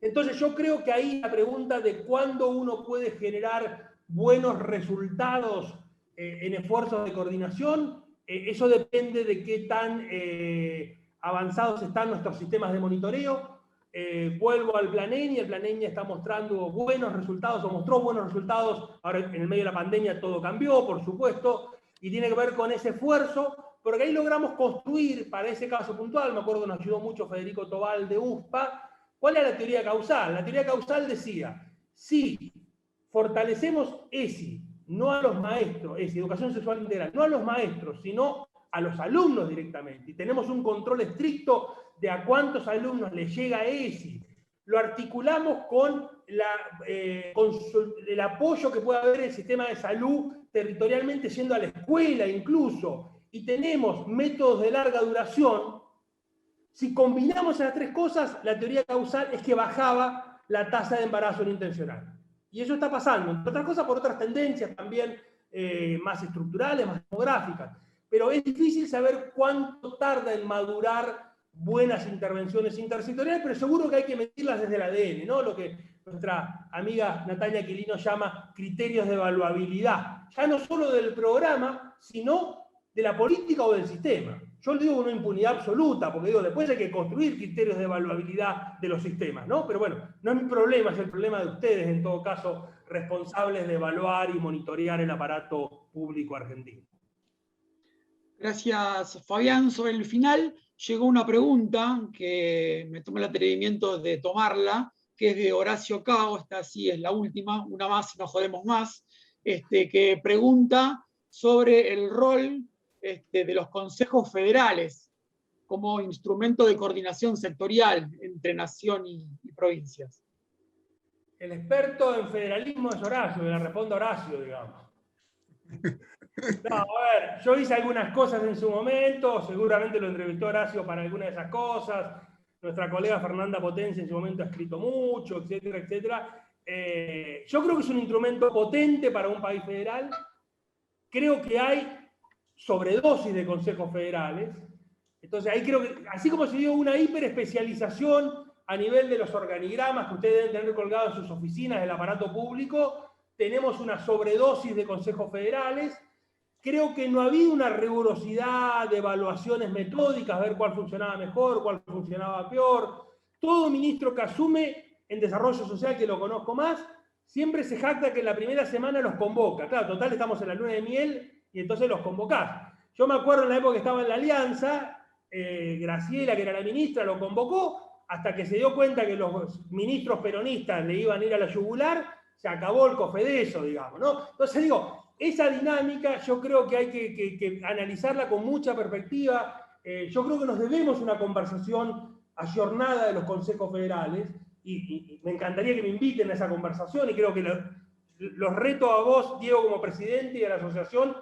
Entonces yo creo que ahí la pregunta de cuándo uno puede generar buenos resultados en esfuerzos de coordinación, eso depende de qué tan avanzados están nuestros sistemas de monitoreo. Vuelvo al Plan ENI, el Plan ENI está mostrando buenos resultados, o mostró buenos resultados, ahora en el medio de la pandemia todo cambió, por supuesto, y tiene que ver con ese esfuerzo, porque ahí logramos construir, para ese caso puntual, me acuerdo que nos ayudó mucho Federico Tobal de USPA, ¿cuál era la teoría causal? La teoría causal decía, si fortalecemos ESI, no a los maestros, ESI, educación sexual integral, no a los maestros, sino a los alumnos directamente, y tenemos un control estricto de a cuántos alumnos les llega ESI, lo articulamos con el apoyo que puede haber en el sistema de salud territorialmente yendo a la escuela incluso, y tenemos métodos de larga duración. Si combinamos esas tres cosas, la teoría causal es que bajaba la tasa de embarazo no intencional. Y eso está pasando, entre otras cosas por otras tendencias también más estructurales, más demográficas. Pero es difícil saber cuánto tarda en madurar buenas intervenciones intersectoriales, pero seguro que hay que medirlas desde el ADN, ¿no? Lo que nuestra amiga Natalia Quilino llama criterios de evaluabilidad. Ya no solo del programa, sino de la política o del sistema. Yo le digo una impunidad absoluta, porque digo, después hay que construir criterios de evaluabilidad de los sistemas, ¿no? Pero bueno, no es mi problema, es el problema de ustedes, en todo caso, responsables de evaluar y monitorear el aparato público argentino. Gracias, Fabián. Sobre el final llegó una pregunta que me tomé el atrevimiento de tomarla, que es de Horacio Cao, esta sí es la última, una más y no jodemos más, que pregunta sobre el rol de los consejos federales como instrumento de coordinación sectorial entre nación y provincias. El experto en federalismo es Horacio, le respondo a Horacio, digamos. No, a ver, yo hice algunas cosas en su momento, seguramente lo entrevistó Horacio para alguna de esas cosas, nuestra colega Fernanda Potencia en su momento ha escrito mucho, etcétera, etcétera. Yo creo que es un instrumento potente para un país federal. Creo que hay sobredosis de consejos federales. Entonces ahí creo que, así como se dio una hiperespecialización a nivel de los organigramas que ustedes deben tener colgados en sus oficinas del aparato público, tenemos una sobredosis de consejos federales. Creo que no ha habido una rigurosidad de evaluaciones metódicas, ver cuál funcionaba mejor, cuál funcionaba peor. Todo ministro que asume en desarrollo social, que lo conozco más, siempre se jacta que en la primera semana los convoca. Claro, total, estamos en la luna de miel y entonces los convocás. Yo me acuerdo en la época que estaba en la Alianza, Graciela, que era la ministra, lo convocó, hasta que se dio cuenta que los ministros peronistas le iban a ir a la yugular, se acabó el cofedeso, digamos, ¿no? Entonces digo, esa dinámica yo creo que hay que analizarla con mucha perspectiva. Yo creo que nos debemos una conversación ayornada de los consejos federales, y me encantaría que me inviten a esa conversación, y creo que los reto a vos, Diego, como presidente, y a la asociación,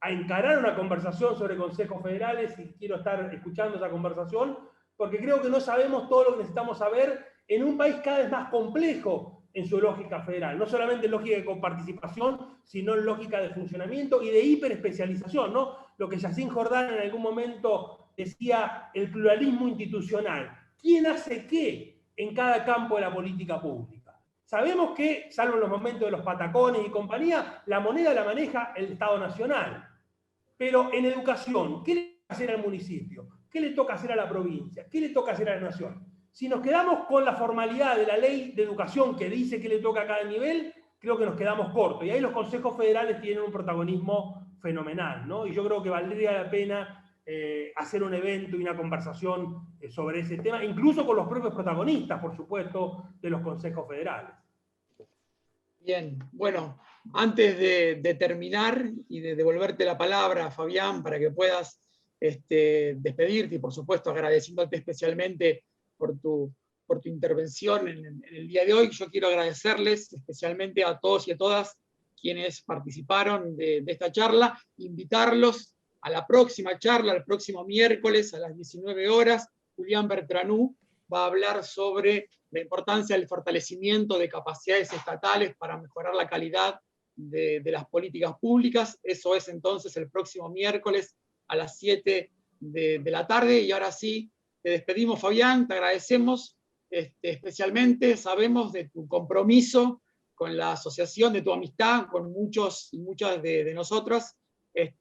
a encarar una conversación sobre consejos federales, y quiero estar escuchando esa conversación, porque creo que no sabemos todo lo que necesitamos saber en un país cada vez más complejo en su lógica federal, no solamente en lógica de coparticipación, sino en lógica de funcionamiento y de hiperespecialización, ¿no? Lo que Yacine Jordán en algún momento decía, el pluralismo institucional. ¿Quién hace qué en cada campo de la política pública? Sabemos que, salvo en los momentos de los patacones y compañía, la moneda la maneja el Estado Nacional. Pero en educación, ¿qué le toca hacer al municipio? ¿Qué le toca hacer a la provincia? ¿Qué le toca hacer a la nación? Si nos quedamos con la formalidad de la ley de educación que dice que le toca a cada nivel, creo que nos quedamos cortos. Y ahí los consejos federales tienen un protagonismo fenomenal, ¿no? Y yo creo que valdría la pena hacer un evento y una conversación sobre ese tema, incluso con los propios protagonistas, por supuesto, de los consejos federales. Bien, bueno, antes de terminar y de devolverte la palabra, Fabián, para que puedas despedirte, y por supuesto agradeciéndote especialmente por tu intervención en el día de hoy, yo quiero agradecerles especialmente a todos y a todas quienes participaron de esta charla, invitarlos a la próxima charla, el próximo miércoles a las 19 horas, Julián Bertranú, va a hablar sobre la importancia del fortalecimiento de capacidades estatales para mejorar la calidad de las políticas públicas. Eso es entonces el próximo miércoles a las 7 de la tarde. Y ahora sí, te despedimos, Fabián, te agradecemos especialmente, sabemos de tu compromiso con la asociación, de tu amistad con muchos y muchas de nosotras,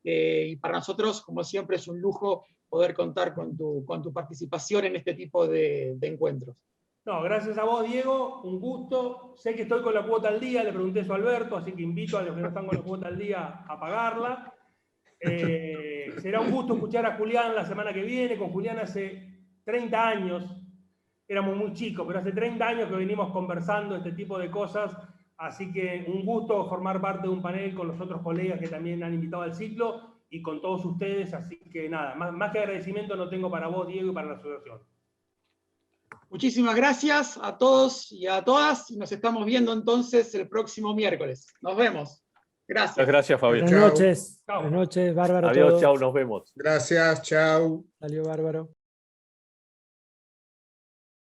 y para nosotros, como siempre, es un lujo poder contar con tu participación en este tipo de encuentros. No, gracias a vos, Diego, un gusto. Sé que estoy con la cuota al día, le pregunté eso a Alberto, así que invito a los que no están con la cuota al día a pagarla. Será un gusto escuchar a Julián la semana que viene. Con Julián hace 30 años, éramos muy chicos, pero hace 30 años que venimos conversando este tipo de cosas, así que un gusto formar parte de un panel con los otros colegas que también han invitado al ciclo y con todos ustedes, así que nada, más que agradecimiento no tengo para vos, Diego, y para la asociación. Muchísimas gracias a todos y a todas, y nos estamos viendo entonces el próximo miércoles. Nos vemos. Gracias. Muchas gracias, Fabián. Buenas noches. Chao. Buenas noches, bárbaro. Adiós, todo. chao, nos vemos. Gracias, chau. Salió bárbaro.